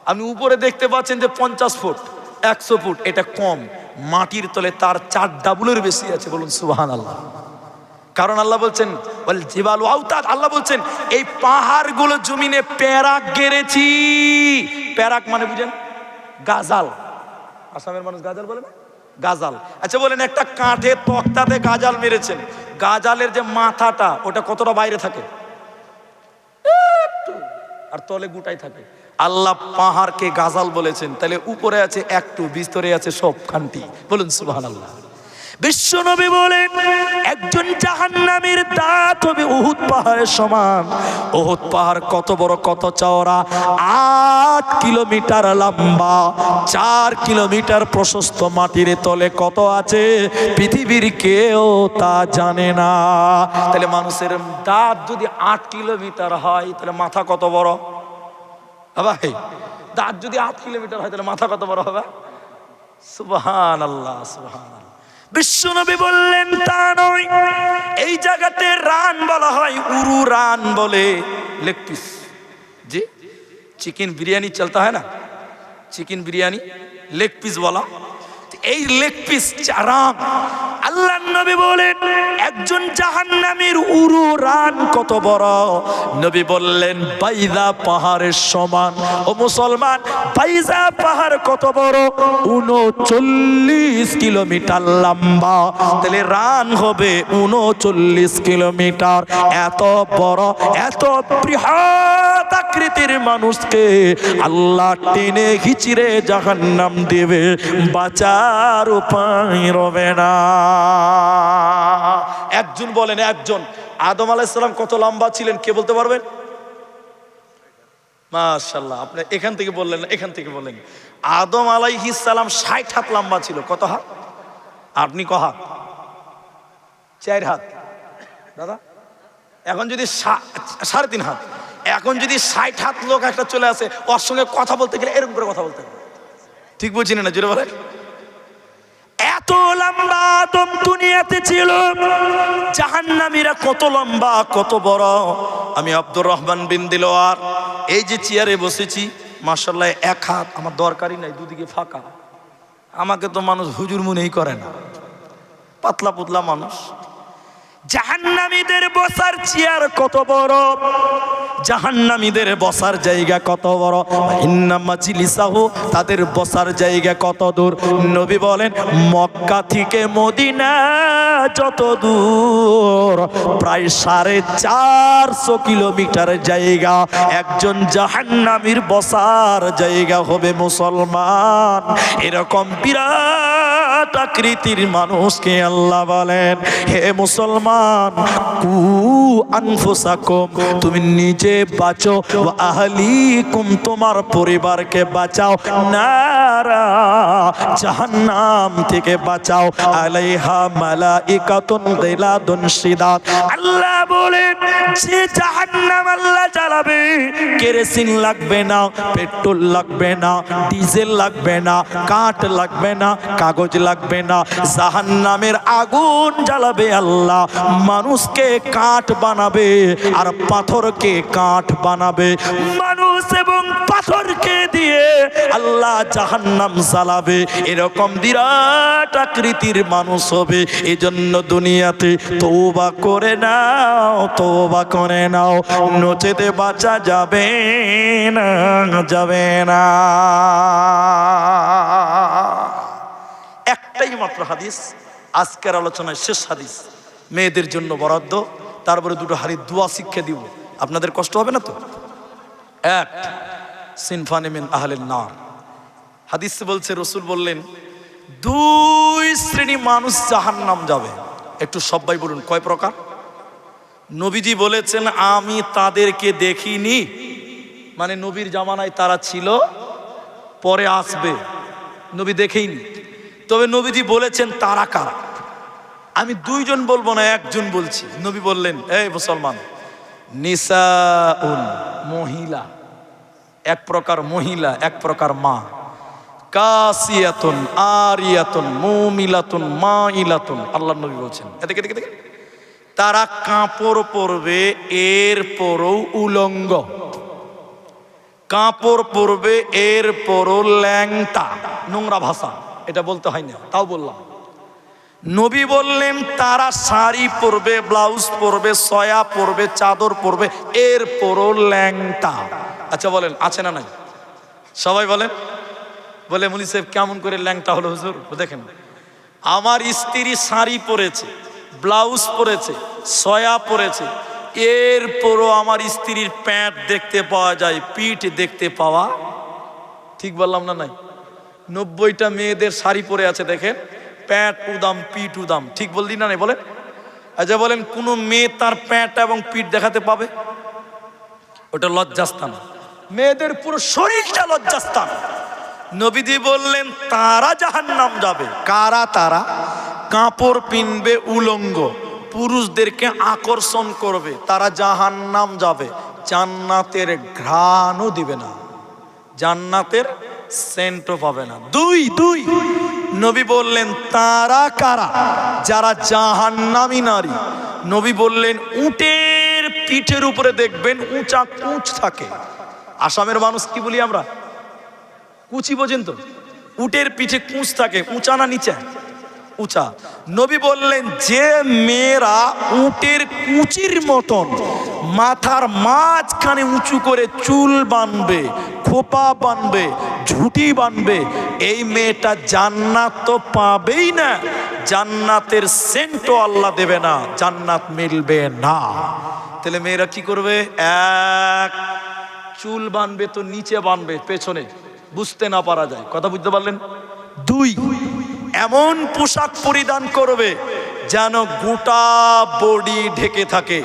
আপনি উপরে দেখতে পাচ্ছেন যে 50 ফুট 100 ফুট, এটা কম। মাটির তলে তার 4 ডাবলের বেশি আছে বলুন সুবহানাল্লাহ। কারণ আল্লাহ বলছেন ওয়াল জিবালু আওতাদ, আল্লাহ বলছেন এই পাহাড়গুলো জমিনে প্যারাক গেড়েছি। প্যারাক মানে বুঝেন? গাজাল। আসামের মানুষ গাজাল বলে না? গাজাল। আচ্ছা বলেন একটা কাঠের তক্তাতে গাজাল মেরেছেন, গাজালের যে মাথাটা ওটা কতটা বাইরে থাকে? আর তলে গুটাই থাকে। আল্লাহ পাহাড়কে গাজাল বলেছেন, তাহলে উপরে আছে একটু, ভিতরে আছে সব খান্তি বলুন সুবহানাল্লাহ। বিশ্ব নবী বলেন একজন জাহান্নামীর দাঁত হবে উহুদ পাহাড়ের সমান। উহুদ পাহাড় কত বড় কত চওড়া? 8 কিলোমিটার লম্বা, 4 কিলোমিটার প্রশস্ত। মাটির তলে কত আছে পৃথিবীর কেউ তা জানে না। তাহলে মানুষের দাঁত যদি 8 কিলোমিটার হয় তাহলে মাথা কত বড়? ভাই দাঁত যদি 8 কিলোমিটার হয় তাহলে মাথা কত বড় হবে? সুবহানাল্লাহ সুবহানাল্লাহ। বিশ্বনবী বললেন তা নয়, এই জায়গাতে রান বলা হয়, উরু রান বলে। লেগ পিস, জি চিকেন বিরিয়ানি চলতা হয় না, চিকেন বিরিয়ানি লেগ পিস বলা, এই লেগ পিস চারাম। আল্লাহ নবী বলেন একজন জাহান্নামীর উরু রান কত বড়? নবী বললেন বাইজা পাহাড়ের সমান। ও মুসলমান, বাইজা পাহাড় কত বড়? 39 কিলোমিটার লম্বা। তাহলে রান হবে 39 কিলোমিটার। এত বড় এত বৃহৎ আকৃতির মানুষকে আল্লাহ টেনে হিচড়ে জাহান্নাম দেবে, বাঁচার উপায় রবে না। একজন বলেন, একজন আদম আলাইহিস সালাম কত লম্বা ছিলেন কে বলতে পারবেন? মাশাআল্লাহ, আপনি এখান থেকে বললেন না, এখান থেকে বললেন। আদম আলাইহিস সালাম 60 হাত লম্বা ছিল। কত হাত? আপনি ক হাত? 4 হাত। দাদা এখন যদি 3.5 হাত, এখন যদি 60 হাত লোক একটা চলে আসে, ওর সঙ্গে কথা বলতে গেলে এরকম করে কথা বলতে হবে। ঠিক বলছি না? জোরে বলে। এত লম্বা আদম দুনিয়াতে ছিল, জাহান্নামীরা কত লম্বা কত বড়। আমি আব্দুর রহমান বিন দিলওয়ার এই যে চেয়ারে বসেছি, মাশাআল্লাহ 1 হাত আমার দরকারই নাই, দুদিকে ফাঁকা। আমাকে তো মানুষ হুজুর মনেই করে না, পাতলা পুতলা মানুষ। জাহান্নামীদের বসার চেয়ার কত বড়, জাহান্নামীদের বসার জায়গা কত বড়। ইন্না মাজলিসাহু, তাদের বসার জায়গা কত দূর? নবী বলেন মক্কা থেকে মদিনা যত দূর, প্রায় 450 কিলোমিটার জায়গা। একজন জাহান্নামীর বসার জায়গা হবে মুসলমান। এরকম বিরাট বিরাট আকৃতির মানুষকে আল্লাহ বলেন, হে মুসলমান, কু আনফুসাকুম, তুমি নিজে বাঁচো, ওয়া আহলিকুম, তোমার পরিবারকে বাঁচাও, নারা, জাহান্নাম থেকে বাঁচাও, আলাইহা মালাইকাতুন গিলাদুন শিদাদ। আল্লাহ বলেন, যে জাহান্নাম আল্লাহ জ্বালাবে, কেরোসিন লাগবে না, পেট্রোল লাগবে না, ডিজেল লাগবে না, কাঠ লাগবে না, কাগজ লাগবে না, জাহান্নামের আগুন জ্বালাবে আল্লাহ, মানুষকে কাঠ বানাবে আর পাথরকে কাঠ বানাবে, মানুষ এবং পাথরকে দিয়ে আল্লাহ জাহান্নাম জ্বালাবে। এরকম বিরাট আকৃতির মানুষ হবে। এজন্য দুনিয়াতে তওবা করে নাও, তওবা করে নাও, নচেতে বাঁচা যাবে না, যাবে না। একটাই মাত্র হাদিস আজকের আলোচনায়, শেষ হাদিস, মেয়েদের জন্য বরাদ্দ। তারপরে দুটো হাদিস দোয়া শিক্ষা দিব, আপনাদের কষ্ট হবে না তো। এক, সিনফানি মিন আহলিন নার, হাদিস বলছে, রসুল বললেন, দুই শ্রেণী মানুষ জাহান্নাম যাবে। একটু সবাই বলুন কয় প্রকার? নবীজি বলেছেন, আমি তাদেরকে দেখিনি, মানে নবীর জামানায় তারা ছিল, পরে আসবে, নবী দেখেইনি। তবে নবীজি বলেছেন তারা কারা। আমি দুইজন বলবো না, একজন বলছি। নবী বললেন, এই মুসলমান, নিসাউন, মহিলা, এক প্রকার মহিলা, এক প্রকার মা, কাসিয়াতুন আরিয়াতুন মুমিলাতুন মাইলাতুন, আল্লাহর নবী বলছেন, এদিকে দেখে দেখে, তারা কাপড় পরবে, এরপরও উলঙ্গ, কাপড় পরবে, এরপরও ল্যাংটা, নোংরা ভাষা, এটা বলতে হয় না, তাও বললাম। নবী বললেন তারা শাড়ি পরবে, ব্লাউজ পরবে, সয়া পরবে, চাদর পরবে, এরপরও ল্যাংটা। আচ্ছা বলেন, আছে না নাই? সবাই বলেন। বলে, মুনি সাহেব কেমন করে ল্যাংটা হলো হুজুর? দেখেন, আমার স্ত্রী শাড়ি পরেছে, ব্লাউজ পরেছে, সয়া পরেছে, এরপরও আমার স্ত্রীর প্যান্ট দেখতে পাওয়া যায়, পিঠ দেখতে পাওয়া, ঠিক বললাম না নাই? 90টা মেয়েদের শাড়ি পরে আছে, দেখেন, প্যান্ট উদাম, পিঠ উদাম, ঠিক বললি না নাই? বলেন। আচ্ছা বলেন, কোন মেয়ে তার প্যান্ট এবং পিঠ দেখাতে পাবে? ওটা লজ্জাস্থান। মেয়েদের পুরো শরীরটা লজ্জাস্থান। নবীজি বললেন তারা জাহান্নাম যাবে। কারা তারা? কাপড় পিনবে উলঙ্গ, পুরুষদেরকে আকর্ষণ করবে, তারা জাহান্নাম যাবে। জান্নাতের ঘ্রাণও দিবে না, জান্নাতের সেন্টও পাবে না। দুই নবী বললেন তারা কারা? যারা জাহান্নামী নারী। নবী বললেন উটের পিঠের উপরে দেখবেন উঁচা কুচ থাকে। আসামের মানুষ কি বলি আমরা? কুচি বোঝেন তো? উটের পিঠে কুচ থাকে, উঁচা না নিচে? উঁচা। নবী বললেন যে মেয়েরা উটের কুচির মতন মাথার মাঝখানে উঁচু করে চুল বাঁধবে, খোপা বাঁধবে, ঝুঁটি বাঁধবে, এই মেয়েটা জান্নাত তো পাবেই না, জান্নাতের সেন্টও আল্লাহ দেবে না, জান্নাত মিলবে না। তাহলে মেয়েরা কি করবে? এক, চুল বাঁধবে তো নিচে বাঁধবে, পেছনে বুঝতে না পারা যায়, কথা বুঝতে পারলেন? দুই, এমন পোশাক পরিধান করবে যেন গোটা বডি ঢেকে থাকে।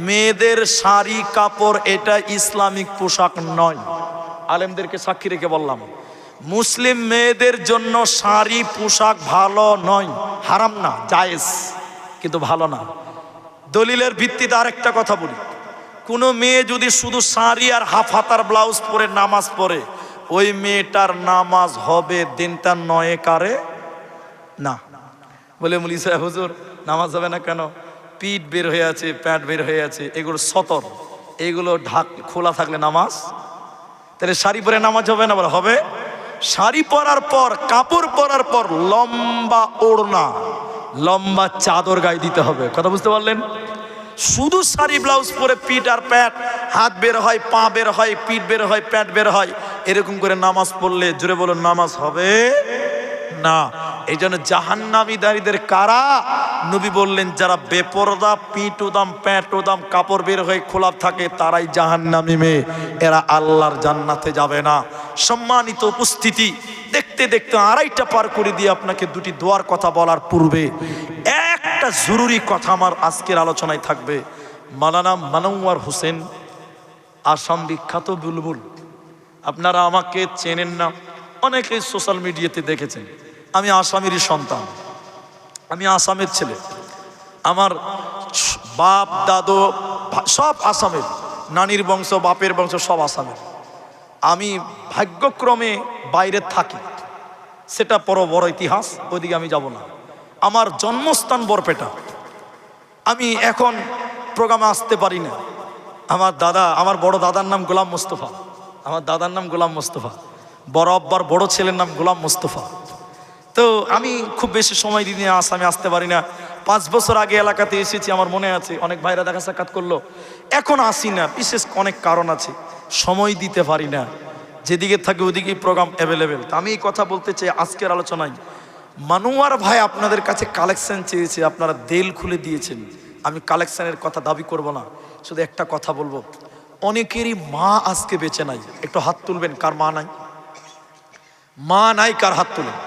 মেয়েদের শাড়ি কাপড় এটা ইসলামিক পোশাক নয়। আলেমদেরকে সাক্ষী রেখে বললাম, মুসলিম মেয়েদের জন্য শাড়ি পোশাক ভালো নয়, হারাম না, জায়েজ, কিন্তু ভালো না। দলিলের ভিত্তিতে আরেকটা কথা বলি, কোনো মেয়ে যদি শুধু শাড়ি আর হাফ হাতার ব্লাউজ পরে নামাজ পড়ে, ওই মেয়েটার নামাজ হবে দিনটা নয় কারে না। বলে মুলি সাহেব হুজুর নামাজ হবে না কেন? পিঠ বের হয়ে আছে, প্যান্ট বের হয়ে আছে, এগুলো সতর, এগুলো খোলা থাকলে নামাজ। তাহলে শাড়ি পরে নামাজ হবে না? বলে হবে। শাড়ি পরার পর, কাপড় পরার পর লম্বা ওড়না, লম্বা চাদর গায়ে দিতে হবে, কথা বুঝতে পারলেন? শুধু শাড়ি ব্লাউজ পরে পিঠ আর প্যান্ট, হাত বের হয়, পা বের হয়, পিঠ বের হয়, প্যান্ট বের হয়, এরকম করে নামাজ পড়লে জোরে বলুন নামাজ হবে না। এই জন্য জাহান্নামী দাঁড়িদের কারা? নবী বললেন যারা বেপরদা, পিঠ উদাম, প্যান্ট উদাম, কাপড় বের হয়ে খোলা থাকে, তারাই জাহান্নামী মেয়ে, এরা আল্লাহর জান্নাতে যাবে না। সম্মানিত উপস্থিতি, দেখতে দেখতে আড়াইটা পার করে দিয়ে আপনাকে দুটি দোয়ার কথা বলার পূর্বে একটা জরুরি কথা আমার আজকের আলোচনায় থাকবে। মাওলানা মনোয়ার হোসেন, আসাম বিখ্যাত বুলবুল। আপনারা আমাকে চেনেন না, অনেকেই সোশ্যাল মিডিয়াতে দেখেছেন। আমি আসামেরই সন্তান, আমি আসামের ছেলে। আমার বাপ দাদু সব আসামের, নানির বংশ বাপের বংশ সব আসামের। আমি ভাগ্যক্রমে বাইরে থাকি, সেটা বড় ইতিহাস, ওইদিকে আমি যাব না। আমার জন্মস্থান বরপেটা। আমি এখন প্রোগ্রামে আসতে পারি না। আমার বড় দাদার নাম গোলাম মোস্তফা, আমার দাদার নাম গোলাম মোস্তফা, বড় আব্বার বড় ছেলের নাম গোলাম মোস্তফা। তো আমি খুব বেশি সময় দিয়ে আসামে আসতে পারি না। 5 বছর আগে এলাকাতে এসেছি, আমার মনে আছে। অনেক ভাইরা দেখা সাক্ষাৎ করলো, এখন আসি না। বিশেষ অনেক কারণ আছে, সময় দিতে পারি না। যেদিকে থাকে ওদিকেই প্রোগ্রাম অ্যাভেলেবেল। তা আমি এই কথা বলতে চাই আজকের আলোচনায়। মনোয়ার ভাই আপনাদের কাছে কালেকশন চেয়েছে, আপনারা দেল খুলে দিয়েছেন। আমি কালেকশনের কথা দাবি করব না, শুধু একটা কথা বলবো। অনেকেরই মা আজকে বেঁচে নাই। একটু হাত তুলবেন কার মা নাই। মা নাই কার হাত তুলেন।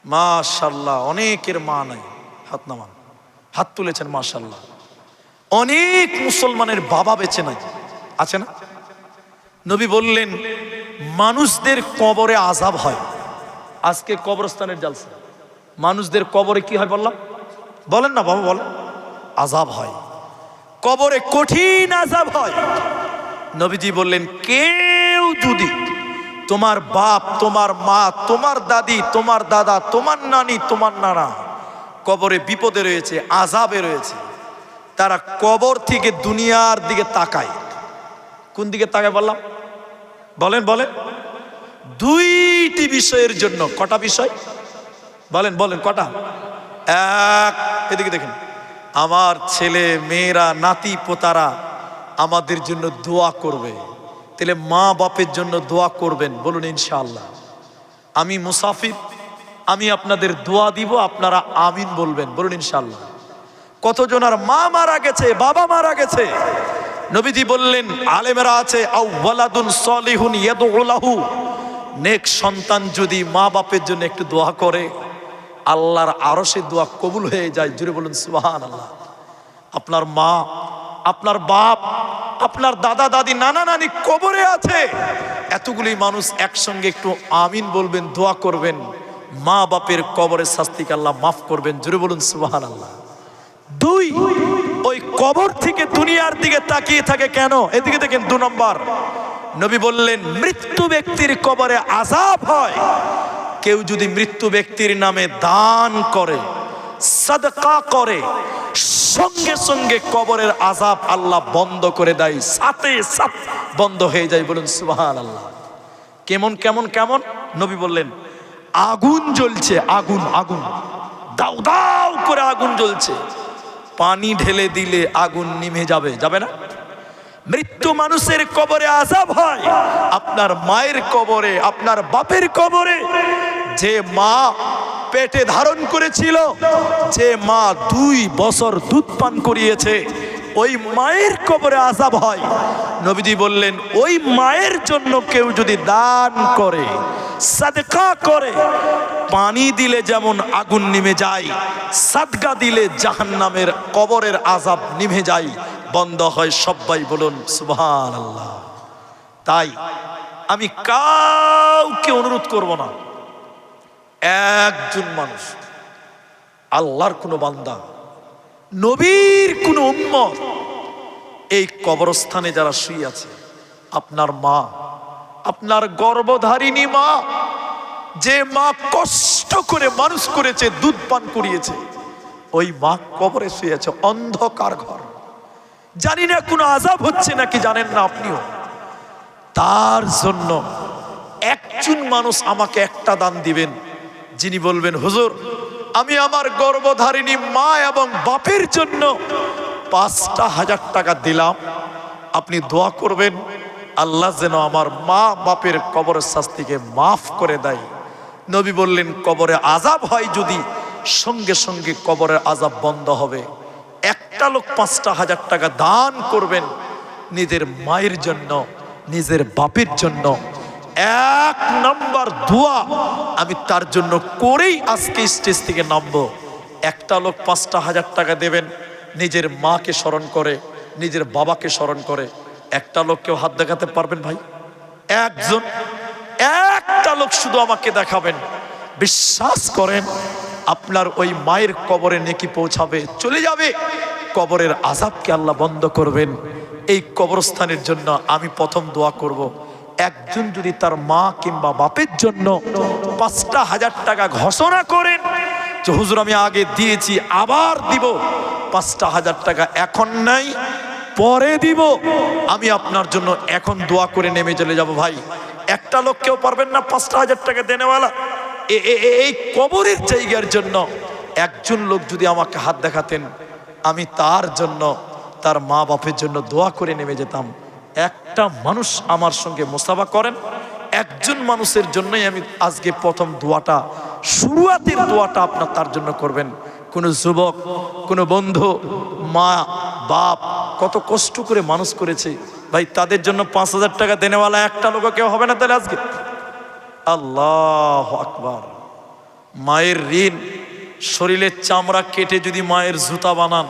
মাশাআল্লাহ, অনেকের মা নাই, হাত নামান। হাত তুলেছেন মাশাআল্লাহ। অনেক মুসলমানের বাবা বেঁচে নাই, আছে না? নবী বললেন মানুষদের কবরে আযাব হয়। আজকে কবরস্থানের জালসা, মানুষদের কবরে কি হয় বললাম? বলেন না বাবা, বলেন। আযাব হয়, কবরে কঠিন আযাব হয়। নবীজি বললেন কেউ যদি তোমার বাপ, তোমার মা, তোমার দাদি, তোমার দাদা, তোমার নানি, তোমার নানা কবরে বিপদে রয়েছে, আযাবে রয়েছে, তারা কবর থেকে দুনিয়ার দিকে তাকায়। কোন দিকে তাকায় বললাম? বলেন বলেন। দুইটি বিষয়ের জন্য। কটা বিষয় বলেন? বলেন কটা? এক, এদিকে দেখেন, আমার ছেলে মেয়েরা, নাতি পোতারা আমাদের জন্য দোয়া করবে। তাহলে মা বাপের জন্য দোয়া করবেন, বলুন ইনশাআল্লাহ। আমি মুসাফির, আমি আপনাদের দোয়া দিব, আপনারা আমিন বলবেন, বলুন ইনশাআল্লাহ। কতজনের মা মারা গেছে, বাবা মারা গেছে, নবীজি বললেন আলেমেরা আছে, আও ওয়ালাদুন সলিহুন ইয়াদউ লাহু, নেক সন্তান যদি মা বাপের জন্য একটু দোয়া করে, আল্লাহর আরশে দোয়া কবুল হয়ে যায়। জুড়ে বলুন সুবহানাল্লাহ। আপনার মা, আপনার বাপ, আপনার দাদা দাদি, নানা নানি কবরে আছে, এতগুলি মানুষ একসঙ্গে একটু আমিন বলবেন, দোয়া করবেন, মা বাপের কবরের শাস্তিকে আল্লাহ মাফ করবেন। জুড়ে বলুন সুবহানাল্লাহ। দুই, ওই কবর থেকে দুনিয়ার দিকে তাকিয়ে থাকে কেন? এদিকে দেখেন। 2 নম্বর, নবী বললেন মৃত্যু ব্যক্তির কবরে আযাব হয়। কেউ যদি মৃত্যু ব্যক্তির নামে দান করে, সাদকা করে, সঙ্গে সঙ্গে কবরের আযাব আল্লাহ বন্ধ করে দেয়, সাথে সাথে বন্ধ হয়ে যায়। বলুন সুবহানাল্লাহ। কেমন কেমন কেমন? নবী বললেন আগুন জ্বলছে, আগুন, আগুন, দাউ দাউ করে আগুন জ্বলছে, পানি ঢেলে দিলে আগুন নিভে যাবে, যাবে না? মৃত্যু মানুষের কবরে আযাব হয়। আপনার মায়ের কবরে, আপনার বাপের কবরে, যে মা পেটে ধারণ করেছিল, যে মা 2 বছর দুধ পান করিয়েছে, ওই মায়ের কবরে আযাব হয়। নবীজি বললেন ওই মায়ের জন্য কেউ যদি দান করে, সাদকা করে, পানি দিলে যেমন আগুন নিভে যায়, সাদকা দিলে জাহান্নামের কবরের আযাব নিভে যায়, বন্ধ হয়। সবাই বলুন সুবহানাল্লাহ। তাই আমি কাউকে অনুরোধ করব না, একজন মানুষ, আল্লাহর কোন বান্দা, নবীর কোন উম্মত এই কবরস্থানে যারা শুয়ে আছে, আপনার মা, আপনার গর্ভধারিণী মা, যে মা কষ্ট করে মানুষ করেছে, দুধ পান করিয়েছে, ওই মা কবরে শুয়ে আছে, অন্ধকার ঘর, জানি না কোনো আযাব হচ্ছে নাকি জানেন না আপনিও। তার জন্য একজন মানুষ আমাকে একটা দান দিবেন, যিনি বলবেন হুজুর আমি আমার গর্ভধারিণী মা এবং বাপের জন্য 5,000 টাকা দিলাম, আপনি দোয়া করবেন আল্লাহ যেন আমার মা বাপের কবরের শাস্তিকে মাফ করে দেয়। নবী বললেন কবরে আযাব হয় যদি, সঙ্গে সঙ্গে কবরের আযাব বন্ধ হবে। একটা লোক 5,000 টাকা দান করবেন নিজের মায়ের জন্য, নিজের বাপের জন্য, এক নাম্বার দোয়া আমি তার জন্য করেই আজকে স্টেজ থেকে নামবো। একটা লোক 5,000 টাকা দেবেন, নিজের মাকে স্মরণ করে, নিজের বাবাকে স্মরণ করে। একটা লোক কেউ হাত দেখাতে পারবেন ভাই? একজন, একটা লোক শুধু আমাকে দেখাবেন। বিশ্বাস করেন আপনার ওই মায়ের কবরে নেকি পৌঁছাবে, চলে যাবে। কবরের আযাবকে আল্লাহ বন্ধ করবেন। এই কবরস্থানের জন্য আমি প্রথম দোয়া করব। একজন যদি তার মা কিংবা বাপের জন্য 5,000 টাকা ঘোষণা করেন যে হুজুর আমি আগে দিয়েছি আবার দিব, 5,000 টাকা এখন নাই পরে দিব, আমি আপনার জন্য এখন দোয়া করে নেমে চলে যাব। ভাই একটা লোক কেউ পারবেন না 5,000 টাকা দেনেওয়ালা? এই কবরের জায়গার জন্য একজন লোক যদি আমাকে হাত দেখাতেন, আমি তার জন্য, তার মা বাপের জন্য দোয়া করে নেমে যেতাম। একটা মানুষ আমার সঙ্গে মুসাফা করেন, একজন মানুষের জন্যই আমি আজকে প্রথম দোয়াটা, শুরুয়াতের দোয়াটা আপনার তার জন্য করবেন। কোনো যুবক, কোনো বন্ধু, মা বাপ কত কষ্ট করে মানুষ করেছে ভাই, তাদের জন্য 5,000 টাকা দেনেওয়ালা একটা লোক কেউ হবে না তাহলে আজকে? আল্লাহু আকবার। মায়ের ঋণ, শরীরের চামড়া কেটে যদি মায়ের জুতা বানান,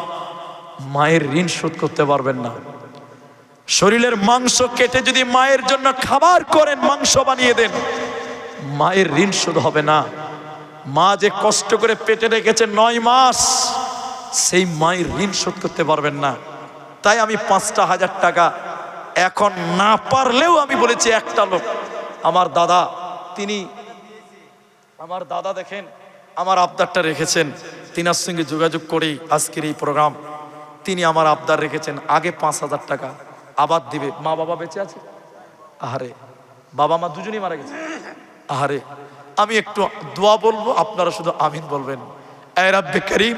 মায়ের ঋণ শোধ করতে পারবেন না। শরীরের মাংস কেটে যদি মায়ের জন্য খাবার করেন, মাংস বানিয়ে দেন, মায়ের ঋণ শোধ হবে না। মা যে কষ্ট করে পেটে রেখেছে 9 মাস, সেই মায়ের ঋণ শোধ করতে পারবেন না। তাই আমি 5,000 টাকা এখন না পারলেও আমি বলেছি একটা লোক, আমার দাদা, তিনি আমার দাদা দেখেন আমার আবদারটা রেখেছেন, তিনার সঙ্গে যোগাযোগ করেই আজকের এই প্রোগ্রাম। তিনি আমার আবদার রেখেছেন আগে 5,000 টাকা আবার দিবে। মা বাবা বেঁচে আছে? আহারে, বাবা মা দুজনেই মারা গেছে। আহারে, আমি একটু দোয়া বলবো, আপনারা শুধু আমিন বলবেন। এ রব্বে করিম,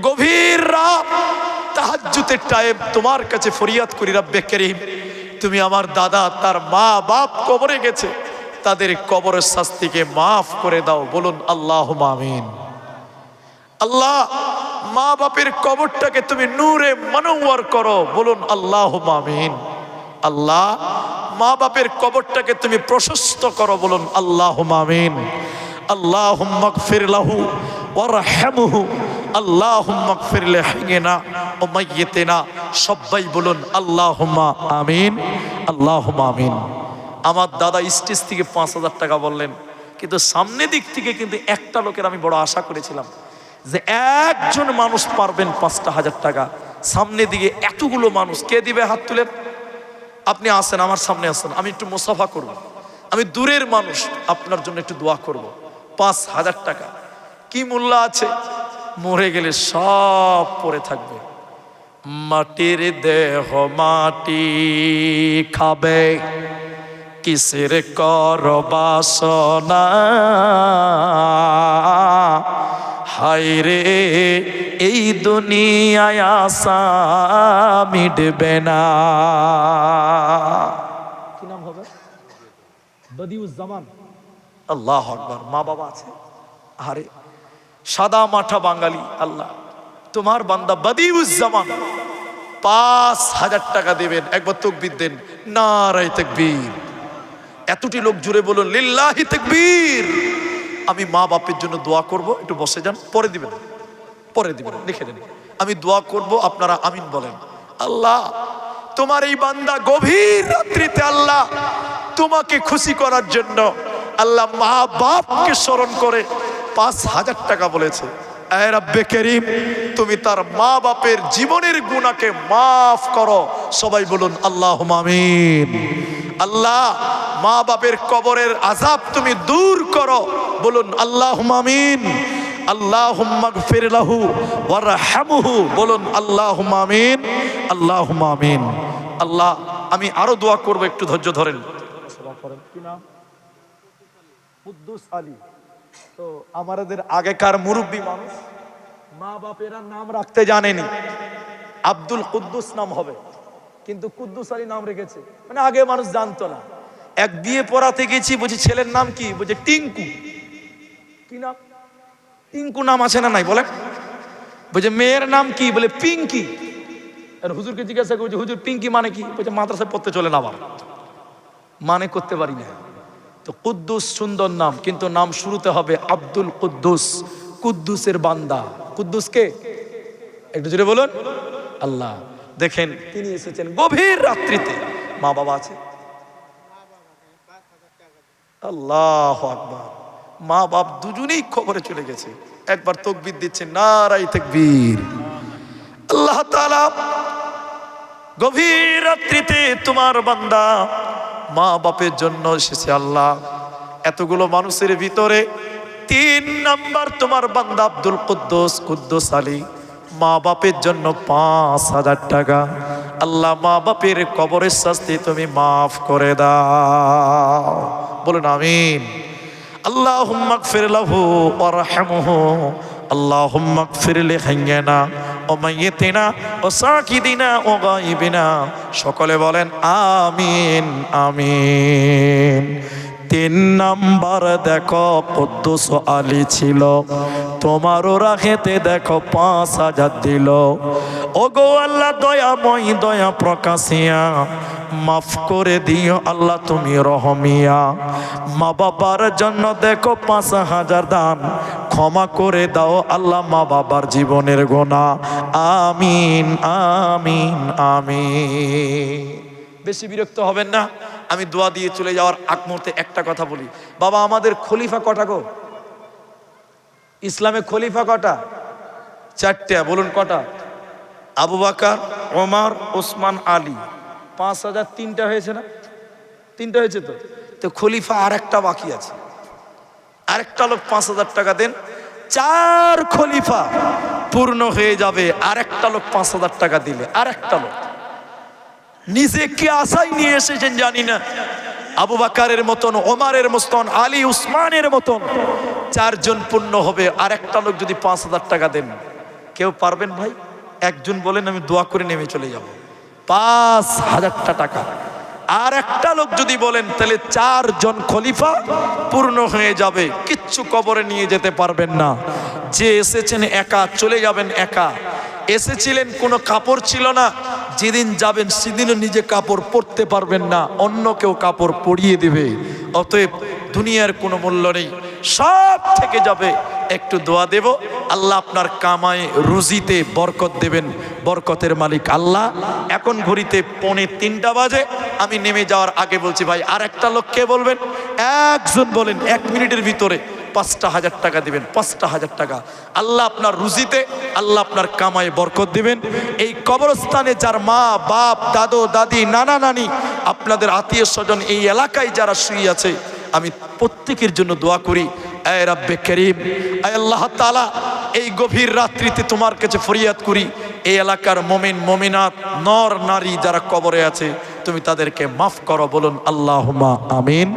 গভীর রাত তাহাজ্জুদের টাইম তোমার কাছে ফরিয়াদ করি, রব্বে করিম তুমি আমার দাদা, তার মা বাপ কবরে গেছে, তাদের কবরের শাস্তিকে মাফ করে দাও। বলুন আল্লাহুম্মা আমিন। আল্লাহ মা বাপের কবরটাকে তুমি নূরে মনোয়ার করো। বলুন আল্লাহুম্মা আমিন। আল্লাহ মা বাপের কবরটাকে তুমি প্রশস্ত করো। বলুন আল্লাহুম্মা আমিন। আল্লাহুম্মা গফির লাহু ওয়ারহামহু, আল্লাহুম্মা গফির লিহাইয়িনা ওয়া মাইয়িতিনা। সবাই বলুন আল্লাহুম্মা আমিন, আল্লাহুম্মা আমিন। আমার দাদা স্টেজ থেকে 5,000 টাকা বললেন, কিন্তু সামনে দিক থেকে কিন্তু একটা লোকের আমি বড় আশা করেছিলাম যে একজন মানুষ পারবেন 5,000 টাকা। সামনে দিকে এতগুলো মানুষ কে দিবে? হাত তুলেন। আপনি আসেন, আমার সামনে আসেন, আমি একটু মুসাফা করব। আমি দূরের মানুষ, আপনার জন্য একটু দোয়া করব। 5,000 টাকা কি মূল্য আছে? মরে গেলে সব পড়ে থাকবে। মাটির দেহ মাটি খাবে, কিসের কর বাসনা, হায়রে এই দুনিয়ায় আশা মিটবে না। কি নাম হবে? বদিউজ্জামান। আল্লাহু আকবার। মা বাবা আছে? আরে সাদা মাঠা বাঙালি, আল্লাহ তোমার বান্দা বদিউজ্জামান 5,000 টাকা দেবেন। একবার তাকবীর দেন, নারায়ে তাকবীর। এতটি লোক জুড়ে বলুন লিল্লাহি তাকবীর। আমি মা বাপের জন্য দোয়া করব, একটু বসে যান, পরে দিবেন, পরে দিবেন, লিখে দেন। আমি দোয়া করব, আপনারা আমিন বলেন। আল্লাহ তোমার এই বান্দা গভীর রাত্রিতে আল্লাহ তোমাকে খুশি করার জন্য আল্লাহ মা বাপকে স্মরণ করে 5,000 টাকা বলেছে। এ রব্বে করিম তুমি তার মা বাপের জীবনের গুনাহকে মাফ করো। সবাই বলুন আল্লাহুম্মা আমিন। আল্লাহ মা বাপের কবরের আযাব তুমি দূর করো। বলুন আল্লাহুম্মা আমিন। আল্লাহুম্মা গফির লাহু ওয়ারহামহু। বলুন আল্লাহুম্মা আমিন, আল্লাহুম্মা আমিন। আল্লাহ আমি আরো দোয়া করব, একটু ধৈর্য ধরেন। কি নাম? কুদ্দুস আলী। তো আমাদের আগেকার মুরব্বী মানুষ, মা বাপেরা নাম রাখতে জানেনি, আব্দুল কুদ্দুস নাম হবে, কিন্তু কুদ্দুস আলী নাম রেখেছে। মানে আগে মানুষ জানতো না। এক বিয়ে পড়াতে গেছি, বলছি ছেলের নাম কি? বলছে টিঙ্কু। কি নাম? টিঙ্কু নাম আছে না নাই বলেন? বলছে মেয়ের নাম কি? বলে পিঙ্কি। আর হুজুরকে জিজ্ঞাসা করছে হুজুর পিঙ্কি মানে কি? বলছে মাদ্রাসায় পড়তে চলে না, আবার মানে করতে পারি না। তো কুদ্দুস সুন্দর নাম, কিন্তু নাম শুরুতে হবে আব্দুল কুদ্দুস, কুদ্দুসের বান্দা। কুদ্দুস কে? একটু জোরে বলুন। আল্লাহ। দেখেন তিনি এসেছেন গভীর রাত্রিতে। মা বাবা আছে? আল্লাহু আকবার। মা বাপ দুজনেই খবরে চলে গেছে। একবার তাকবীর দিচ্ছেন, নারায়ে তাকবীর। আল্লাহ তাআলা গভীর রাত্রিতে তোমার বান্দা মা বাপের জন্য এসেছে। আল্লাহ, এতগুলো মানুষের ভিতরে 3 নাম্বার তোমার বান্দা আব্দুল কুদ্দুস, কুদ্দুস আলী, মা বাপের জন্য 5,000 টাকা। আল্লাহ, মা বাপের কবরের শাস্তি তুমি মাফ করে দাও। বলুন আমিন। আল্লাহুম্মা গফির লাহু ওয়ারহামহু, আল্লাহুম্মা গফির লিহাইয়িনা ওয়া মাইয়িতিনা ওয়া সাকিদিনা ওয়া গায়িবিনা। সকলে বলেন আমিন আমিন। 3 নাম্বার দেখো কুদ্দুস আলী ছিল, তোমারও রাখেতে দেখো 5,000 দিল। ওগো আল্লাহ দয়াময়, দয়া প্রকাশিয়া মাফ করে দিও আল্লাহ তুমি রহমিয়া। মা বাবার জন্য দেখো 5,000 দান, ক্ষমা করে দাও আল্লাহ মা বাবার জীবনের গুনাহ। আমিন আমিন আমিন। বেশি বিরক্ত হবেন না, আমি দোয়া দিয়ে চলে যাওয়ার আগ মুহূর্তে একটা কথা বলি। বাবা, আমাদের খলিফা কটা গো? ইসলামে খলিফা কটা? 4টে। বলুন কটা? আবু বকর, ওমর, ওসমান, আলী। 5,000 3টা হয়েছে না? 3টা হয়েছে তো। তো খলিফা আরেকটা বাকি আছে। আরেকটা লোক 5,000 টাকা দেন, 4 খলিফা পূর্ণ হয়ে যাবে। আরেকটা লোক 5,000 টাকা দিলে, আরেকটা লোক। নিজে কি আশায় নিয়ে এসেছেন জানি না। আবু বকরের মতন, ওমরের মতন, আলী, উসমানের মতন 4 জন পূর্ণ হবে। আরেকটা লোক যদি 5,000 টাকা দেন, কেউ পারবেন ভাই? একজন বলেন আমি দোয়া করে নেমে চলে যাব। 5,000 টাকা। আর একটা লোক যদি বলেন, তাহলে 4 জন খলিফা পূর্ণ হয়ে যাবে। কিচ্ছু কবরে নিয়ে যেতে পারবেন না। যে এসেছেন একা, চলে যাবেন একা। এসেছিলেন কোনো কাপড় ছিল না, যেদিন যাবেন সেদিনও নিজে কাপড় পরতে পারবেন না, অন্য কেউ কাপড় পরিয়ে দেবে। অতএব দুনিয়ার কোনো মূল্য নেই, সব থেকে যাবে। একটু দোয়া দেব, আল্লাহ আপনার কামায় রুজিতে বরকত দেবেন। বরকতের মালিক আল্লাহ। এখন ঘড়িতে 2:45 বাজে। আমি নেমে যাওয়ার আগে বলছি, ভাই আর একটা লোক কে বলবেন? একজন বলেন, 1 মিনিটের ভিতরে 5,000 টাকা দিবেন। 5,000 টাকা। আল্লাহ আপনার রুজিতে, আল্লাহ আপনার কামায় বরকত দিবেন। এই কবরস্থানে যার মা বাপ, দাদু দাদি, নানা নানি, আপনাদের আত্মীয় স্বজন এই এলাকায় যারা শুয়ে আছে, আমি প্রত্যেকের জন্য দোয়া করি। এ রব্বে করিম, আল্লাহ তাআলা, এই গভীর রাত্রিতে তোমার কাছে ফরিয়াদ করি, এই এলাকার মুমিন মুমিনাত, নর নারী যারা কবরে আছে, তুমি তাদেরকে মাফ করো। বলুন আল্লাহুম্মা আমিন,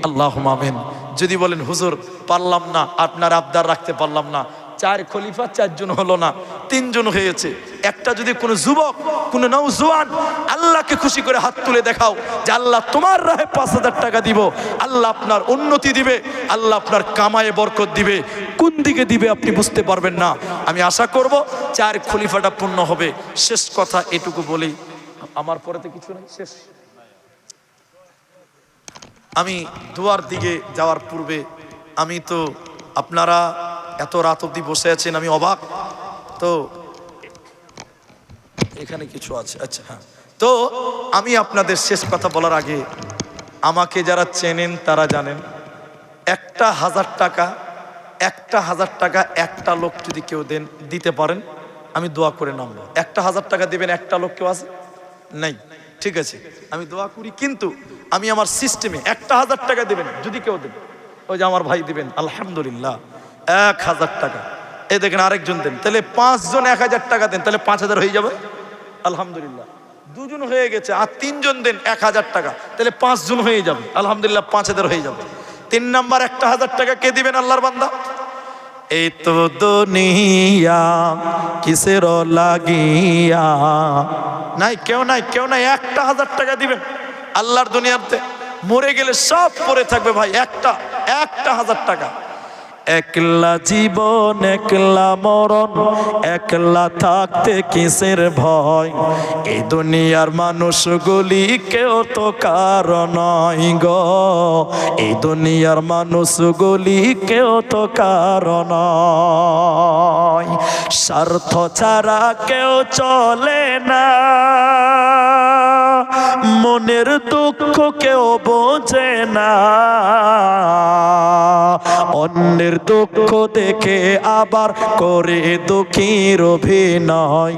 আল্লাহুম্মা আমিন। যদি বলেন হুজুর পারলাম না, আপনার আবদার রাখতে পারলাম না, 4 খলিফা 4 জন হলো না, 3 জন হয়েছে। একটা যদি কোনো যুবক, কোনো নওজোয়ান আল্লাহকে খুশি করে হাত তুলে দেখাও যে আল্লাহ তোমার রাহে 5,000 টাকা দিব, আল্লাহ আপনার উন্নতি দিবে, আল্লাহ আপনার কামায়ে বরকত দিবে। কোন দিকে দিবে আপনি বুঝতে পারবেন না। আমি আশা করব 4 খলিফাটা পূর্ণ হবে। শেষ কথা এটুকু বলি, আমার পরেতে কিছু নেই, শেষ। আমি দুয়ার দিকে যাওয়ার পূর্বে, আমি তো আপনারা এত রাত অবধি বসে আছেন, আমি অবাক। তো এখানে কিছু আছে, আচ্ছা হ্যাঁ। তো আমি আপনাদের শেষ কথা বলার আগে, আমাকে যারা চেনেন তারা জানেন, 1,000 টাকা, 1,000 টাকা একটা লোক যদি কেউ দেন, দিতে পারেন, আমি দোয়া করে নামবো। 1,000 টাকা দিবেন একটা লোক কেউ আছে? নাই, ঠিক আছে, আমি দোয়া করি। কিন্তু আমি আমার সিস্টেমে 1,000 টাকা দিবেন যদি কেউ দেন, ওই যে আমার ভাই দিবেন, আলহামদুলিল্লাহ 1,000 টাকা। এই দেখেন আরেকজন দেন, তাহলে 5 জন 1,000 টাকা দেন, তাহলে 5,000 হয়ে যাবে, আলহামদুলিল্লাহ। 2 জন হয়ে গেছে, আর 3 জন দেন 1,000 টাকা, তাহলে 5 জন হয়ে যাবে, আলহামদুলিল্লাহ 5,000 হয়ে যাবে। 3 নাম্বার 1,000 টাকা কে দিবেন? আল্লাহর বান্দা। এই তো দুনিয়া কিসের লাগিয়া, নাই কেউ নাই, কেউ নাই, 1,000 টাকা দিবেন। আল্লাহর দুনিয়াতে মরে গেলে সব পড়ে থাকবে ভাই, 1,000 টাকা। একলা জীবন একলা মরণ, একলা থাকতে কিসের ভয়? এই দুনিয়ার মানুষগুলি কেউ তো কারো নয় গো, এই দুনিয়ার মানুষগুলি কেউ তো কারো নয়। স্বার্থ ছাড়া কেউ চলে না, মনের দুঃখ কেউ বোঝে না, অন্যের দুঃখ দেখে আবার করে দুঃখীর অভিনয়।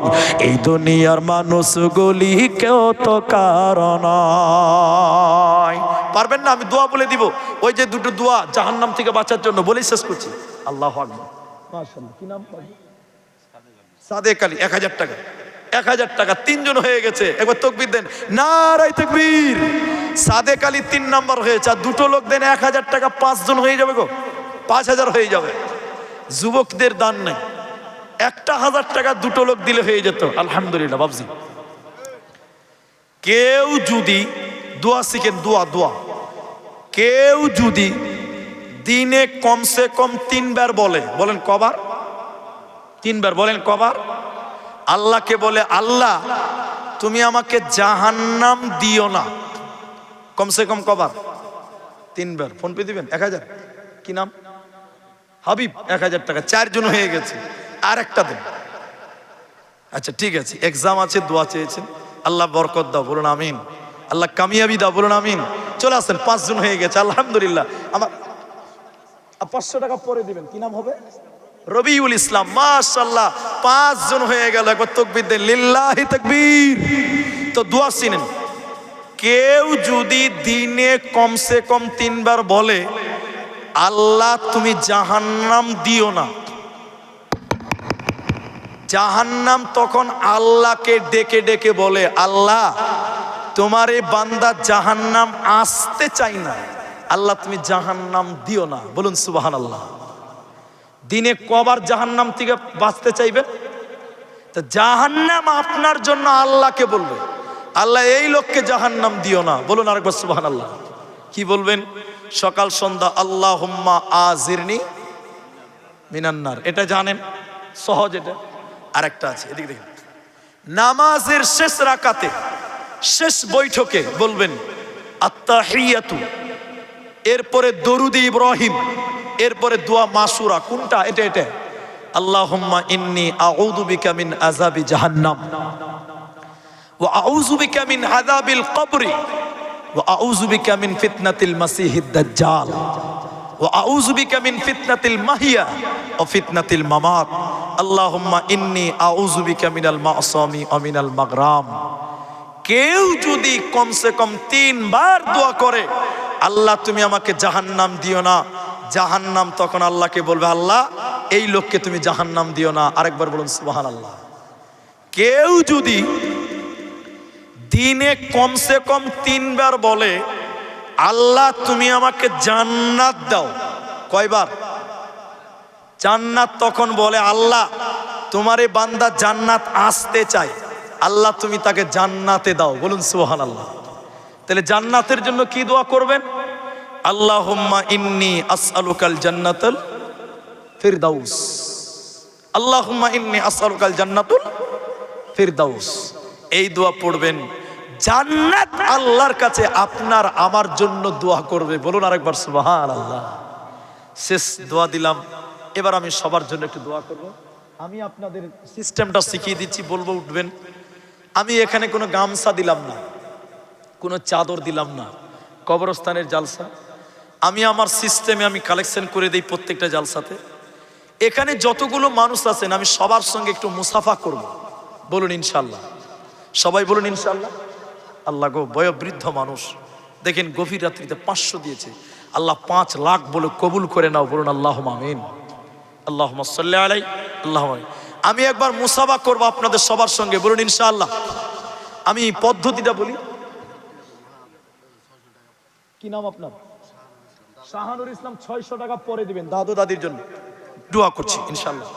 এই দুনিয়ার মানুষগুলি কেউ তো কারো নয়। পারবেন না? আমি দোয়া বলে দিব, ওই যে দুটো দোয়া জাহান্নাম থেকে বাঁচার জন্য, বলেই শেষ করছি। আল্লাহু আকবার। মাশাআল্লাহ, কি নাম? সাদেক আলী। 1000 টাকা, 1000 টাকা। 3 জন হয়ে গেছে, একবার তাকবীর দেন, নারায়ে তাকবীর। সাদেক আলী 3 নাম্বার হয়েছে, আর দুটো লোক দেন 1000 টাকা, 5 জন হয়ে যাবে গো, 5000 হয়ে যাবে। যুবকদের দান নেই, 1000 টাকা দুটো লোক দিলে হয়ে যেত। আলহামদুলিল্লাহ বাবজি। কেউ যদি দোয়া শিখেন, দোয়া কেউ যদি দিনে কমসে কম 3 বার বলে, বলেন কবার? 3 বার বলেন কবার? আল্লাহকে বলে, আল্লাহ তুমি আমাকে জাহান্নাম দিও না। কমসে কম কবার? 3 বার। ফোন পে দিবেন 1000। কি নাম? হাবিব। 1000 টাকা। 4 জন হয়ে গেছে, আর একটা দেন। আচ্ছা ঠিক আছে, এক্সাম আছে, দোয়া চেয়েছেন, আল্লাহ বরকত দাও, বলুন আমিন। আল্লাহ কামিয়াবি দাও, বলুন আমিন। চলে আসেন, 5 জন হয়ে গেছে, আলহামদুলিল্লাহ। আমার 500 টাকা পরে দিবেন। কি নাম হবে? রবিউল ইসলাম। মাশাআল্লাহ, 5 জন হয়ে গেল। একবার তাকবীর দেন, লিল্লাহি তাকবীর। তো দোয়া শুনেন, কেউ যদি দিনে কমসে কম 3 বার বলে, আল্লাহ তুমি জাহান্নাম দিও না, জাহান্নাম তখন আল্লাহকে ডেকে ডেকে বলে, আল্লাহ তোমার এই বান্দা জাহান্নাম আসতে চাই না, আল্লাহ তুমি জাহান্নাম দিও না। বলুন সুবহানাল্লাহ। দিনে কবার জাহান্নাম থেকে বাঁচতে চাইবেন? তো জাহান্নাম আপনার জন্য আল্লাহকে বলবে, আল্লাহ এই লোককে জাহান্নাম দিও না। বলুন আরেকবার সুবহানাল্লাহ। কি বলবেন? সকাল সন্ধ্যা আল্লাহুম্মা আজিরনি মিনান্নার। এটা জানেন, সহজ। এটা আরেকটা আছে, এদিকে দেখেন। নামাজের শেষ রাকাতে, শেষ বৈঠকে বলবেন আত্তাহিয়াতু, এরপরে দরুদ ইব্রাহিম, এরপরে দোয়া মাসুরা। কোনটা? এটা আল্লাহুম্মা ইন্নী আউযু বিকা মিন আযাবি জাহান্নাম ওয়া আউযু বিকা মিন আযাবিল কবরি ওয়া আউযু বিকা মিন ফিতনাতিল মাসিহিদ দাজ্জাল ওয়া আউযু বিকা মিন ফিতনাতিল মাহিয়া ওয়া ফিতনাতিল মামাত। আল্লাহুম্মা ইন্নী আউযু বিকা মিনাল মাসামি ওয়া মিনাল মাগরাম। কেউ যদি কমসে কম 3 বার দোয়া করে, আল্লাহ তুমি আমাকে জাহান্নাম দিও না, জাহান্নাম তখন আল্লাহকে বলবে, আল্লাহ এই লোককে তুমি জাহান্নাম দিও না। আরেকবার বলুন সুবহানাল্লাহ। কেউ যদি দিনে কমসে কম 3 বার বলে, আল্লাহ তুমি আমাকে জান্নাত দাও, কয়বার? জান্নাত তখন বলে, আল্লাহ তোমার এই বান্দা জান্নাত আসতে চায়, আল্লাহ তুমি তাকে জান্নাতে দাও। বলুন সুবহানাল্লাহ। তাহলে জান্নাতের জন্য কি দোয়া করবেন? আল্লাহুম্মা ইন্নী আসআলুকাল জান্নাতুল ফিরদাউস। আল্লাহুম্মা ইন্নী আসআলুকাল জান্নাতুল ফিরদাউস। এই দোয়া পড়বেন, জান্নাত আল্লাহর কাছে আপনার আমার জন্য দোয়া করবে। বলুন আরেকবার সুবহানাল্লাহ। শেষ দোয়া দিলাম, এবার আমি সবার জন্য একটু দোয়া করব। আমি আপনাদের সিস্টেমটা শিখিয়ে দিচ্ছি, বলবো উঠবেন। আমি এখানে কোনো গামছা দিলাম না, কোনো চাদর দিলাম না, কবরস্থানের জালসা। আমি আমার সিস্টেমে আমি কালেকশন করে দেই প্রত্যেকটা জালসাতে। এখানে যতগুলো মানুষ আছেন আমি সবার সঙ্গে একটু মুসাফা করব। বলুন ইনশাল্লাহ। সবাই বলুন ইনশাল্লাহ। আল্লাহ গো, বয়োবৃদ্ধ মানুষ দেখেন গভীর রাত্রিতে 500 দিয়েছে, আল্লাহ 5 লাখ বলে কবুল করে নাও। বলুন আল্লাহুম্মা আমিন। আল্লাহুম্মা সাল্লি আলাইহি আল্লাহুম্মা। আমি একবার মুসাফা করব আপনাদের সবার সঙ্গে, বলুন ইনশাআল্লাহ। আমি পদ্ধতিটা বলি। কি নাম আপনার? শাহানুর ইসলাম। 600 টাকা পরে দিবেন দাদু দাদির জন্য, দোয়া করছি ইনশাআল্লাহ।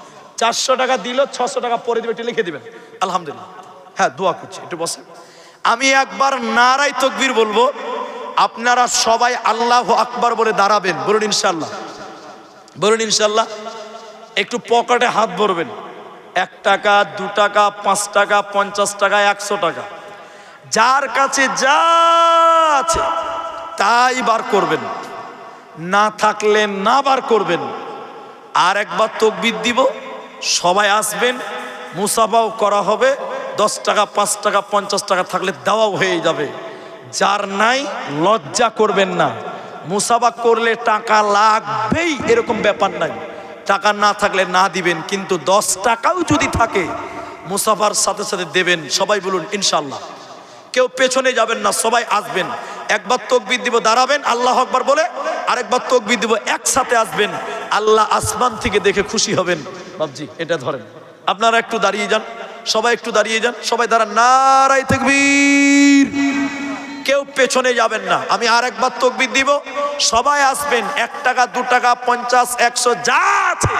400 টাকা দিল, 600 টাকা পরে দিবে, এটা লিখে দিবেন। আলহামদুলিল্লাহ। হ্যাঁ, দোয়া করছি, একটু বসে। আমি একবার নারায়ে তাকবীর বলবো, আপনারা সবাই আল্লাহু আকবার বলে দাঁড়াবেন। বলুন ইনশাআল্লাহ। বলুন ইনশাল্লাহ। একটু পকেটে হাত ভরবেন, 1 টাকা 2 টাকা 5 টাকা 50 টাকা 100 টাকা, যার কাছে যা আছে তাই বার করবেন, না থাকলে না বার করবেন। আর একবার তাকবীর দিব, সবাই আসবেন, মুসাফাও করা হবে। 10 টাকা 5 টাকা 50 টাকা থাকলে দেওয়াও হয়ে যাবে। যার নাই লজ্জা করবেন না, মুসাফা করলে টাকা লাগবেই এরকম ব্যাপার নাই। টাকা না থাকলে না দিবেন, কিন্তু 10 টাকাও যদি থাকে মুসাফার সাথে সাথে দেবেন। সবাই বলুন ইনশাল্লাহ। কেউ পেছনে যাবেন না, সবাই আসবেন। একবার তাকবীর দিব, দাঁড়াবেন, আল্লাহু আকবার বলে, আরেকবার তাকবীর দিব, একসাথে আসবেন। আল্লাহ আসমান থেকে দেখে খুশি হবেন। বাবজি এটা ধরেন, আপনারা একটু দাঁড়িয়ে যান, সবাই একটু দাঁড়িয়ে যান, সবাই দাঁড়ান, নারায়ে তাকবীর। কেউ পেছনে যাবেন না। আমি আরেকবার তাকবীর দিব, সবাই আসবেন। 1 টাকা 2 টাকা 50 100 যা আছে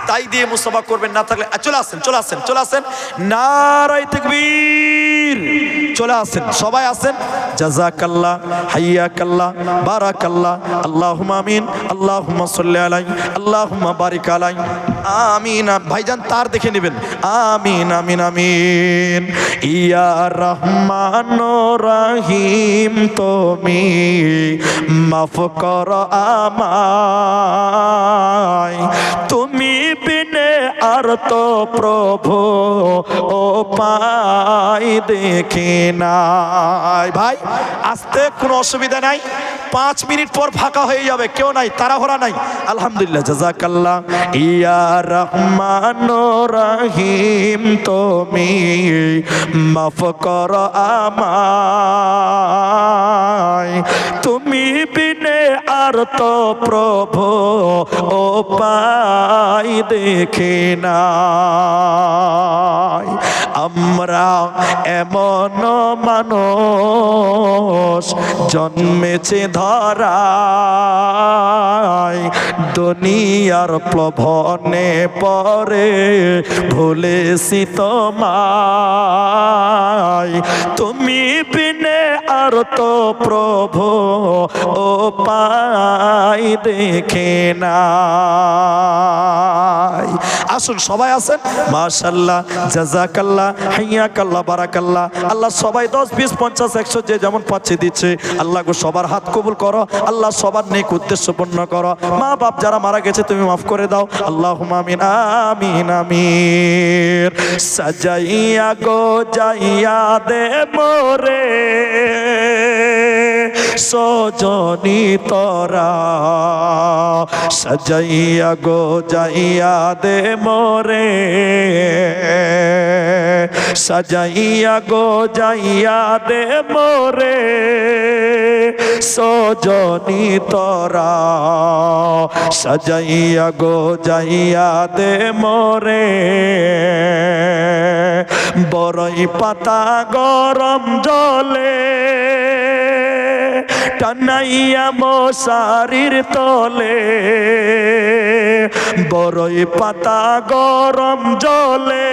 তাই দিয়ে মুসাফা করবেন, না থাকলে চলে আসেন, চলে আসেন, চলে আসেন, নারায়ে তাকবীর, চলে আসেন, সবাই আসেন। জাযাকাল্লাহ, হাইয়াকাল্লাহ, বারাকাল্লাহ, আল্লাহুম্মা আমিন, আল্লাহুম্মা সাল্লি আলাইহি, আল্লাহুম্মা বারিক আলাইহি, আমিন। ভাইজান তার দেখে নেবেন, আমিন আমিন আমিন। ইয়া রহমানুর রহিম তুমি মাফ করো আমায়, তুমি বিনে আর তো প্রভু ও পাই দেখি নাই। ভাই আসতে কোনো অসুবিধা নাই, 5 মিনিট পর ফাঁকা হয়ে যাবে, কেউ নাই, তাড়াহুড়া নাই। আলহামদুলিল্লাহ, জাযাকাল্লাহ। ইয়া রহমানুর রহিম তুমি মাফ করো আমায়, তুমি বিনে আর তো প্রভু ও পাই দেখি নাই। আমরা এমন মানুষ জন্মেছে ধরায়, দুনিয়ার প্লবনে পরে ভুলেছি তোমায়, তুমি বিনে আর তো প্রভু ও পাই দেখে নাই। আসুন সবাই আসেন, মাশাআল্লাহ, জাযাকাল্লাহ, হাইয়াকাল্লাহ, বারাকাল্লাহ। আল্লাহ সবাই 10 20 50 100 যে যেমন পাচ্ছে দিচ্ছে। আল্লাহ গো সবার হাত কবুল করো, আল্লাহ সবার নেক উদ্দেশ্য পূর্ণ করো। মা বাপ যারা মারা গেছে তুমি মাফ করে দাও, আল্লাহুম্মা আমিন আমিন আমিন। সাজাইয়া গো যাইয়া দে মোরে সজনী তোরা, সাজাইয়া গো যাইয়া দে মোরে, সাজাইয়া গো যাইয়া দে মোরে সজনী তোরা, সাজাইয়া গো যাইয়া দে মোরে। বড়ই পাতা গরম জলে টানাইয়া মশারির তলে, বড়ই পাতা গরম জলে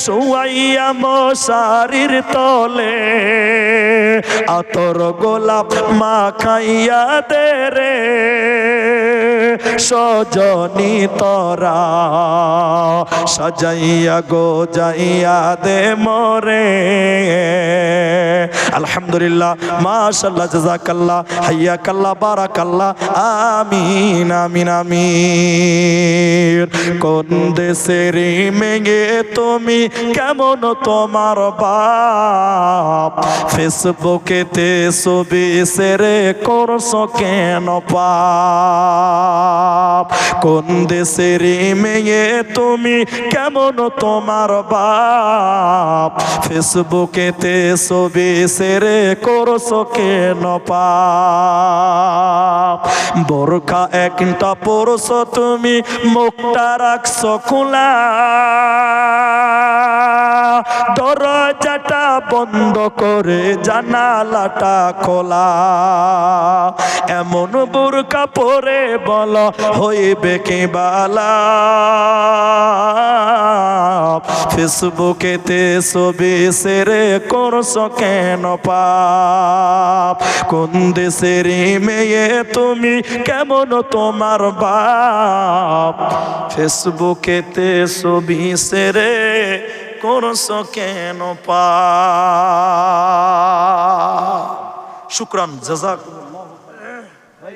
শুয়াইয়া মশারির তলে, আতর গোলাপ মাখাইয়া দে রে সজনী তোরা, সাজাইয়া গো যাইয়া দে মোরে। আলহামদুলিল্লাহ, মাশাআল্লাহ, জাযাকাল্লাহ, হাইয়াকাল্লাহ, বারাকাল্লাহ, আমিন আমিন আমিন। কোন দেশের মেয়ে তুমি, কেমন তোমার বাপ, ফেসবুকেতে ছবি শেয়ার করছো কেন পাপ। কোন দেশের মেয়ে তুমি, কেমন তোমার বাপ, ফেসবুকেতে ছবি শেয়ার করছো কেন পাপ। বোরকা একটা পরছো তুমি, মুখটা রাখছো খোলা, দরজাটা বন্ধ করে জানালাটা খোলা। এমন বোরকা পরে বলো হইবে কি বালা, ফেসবুকেতে ছবি সেরে করছো কেন পাপ? কোন দেশের মেয়ে তুমি, কেমন তোমার বাপ? ফেসবুকেতে ছবি সেরে করছো কেন পাপ? শুকরান, জাযাকুমুল্লাহ।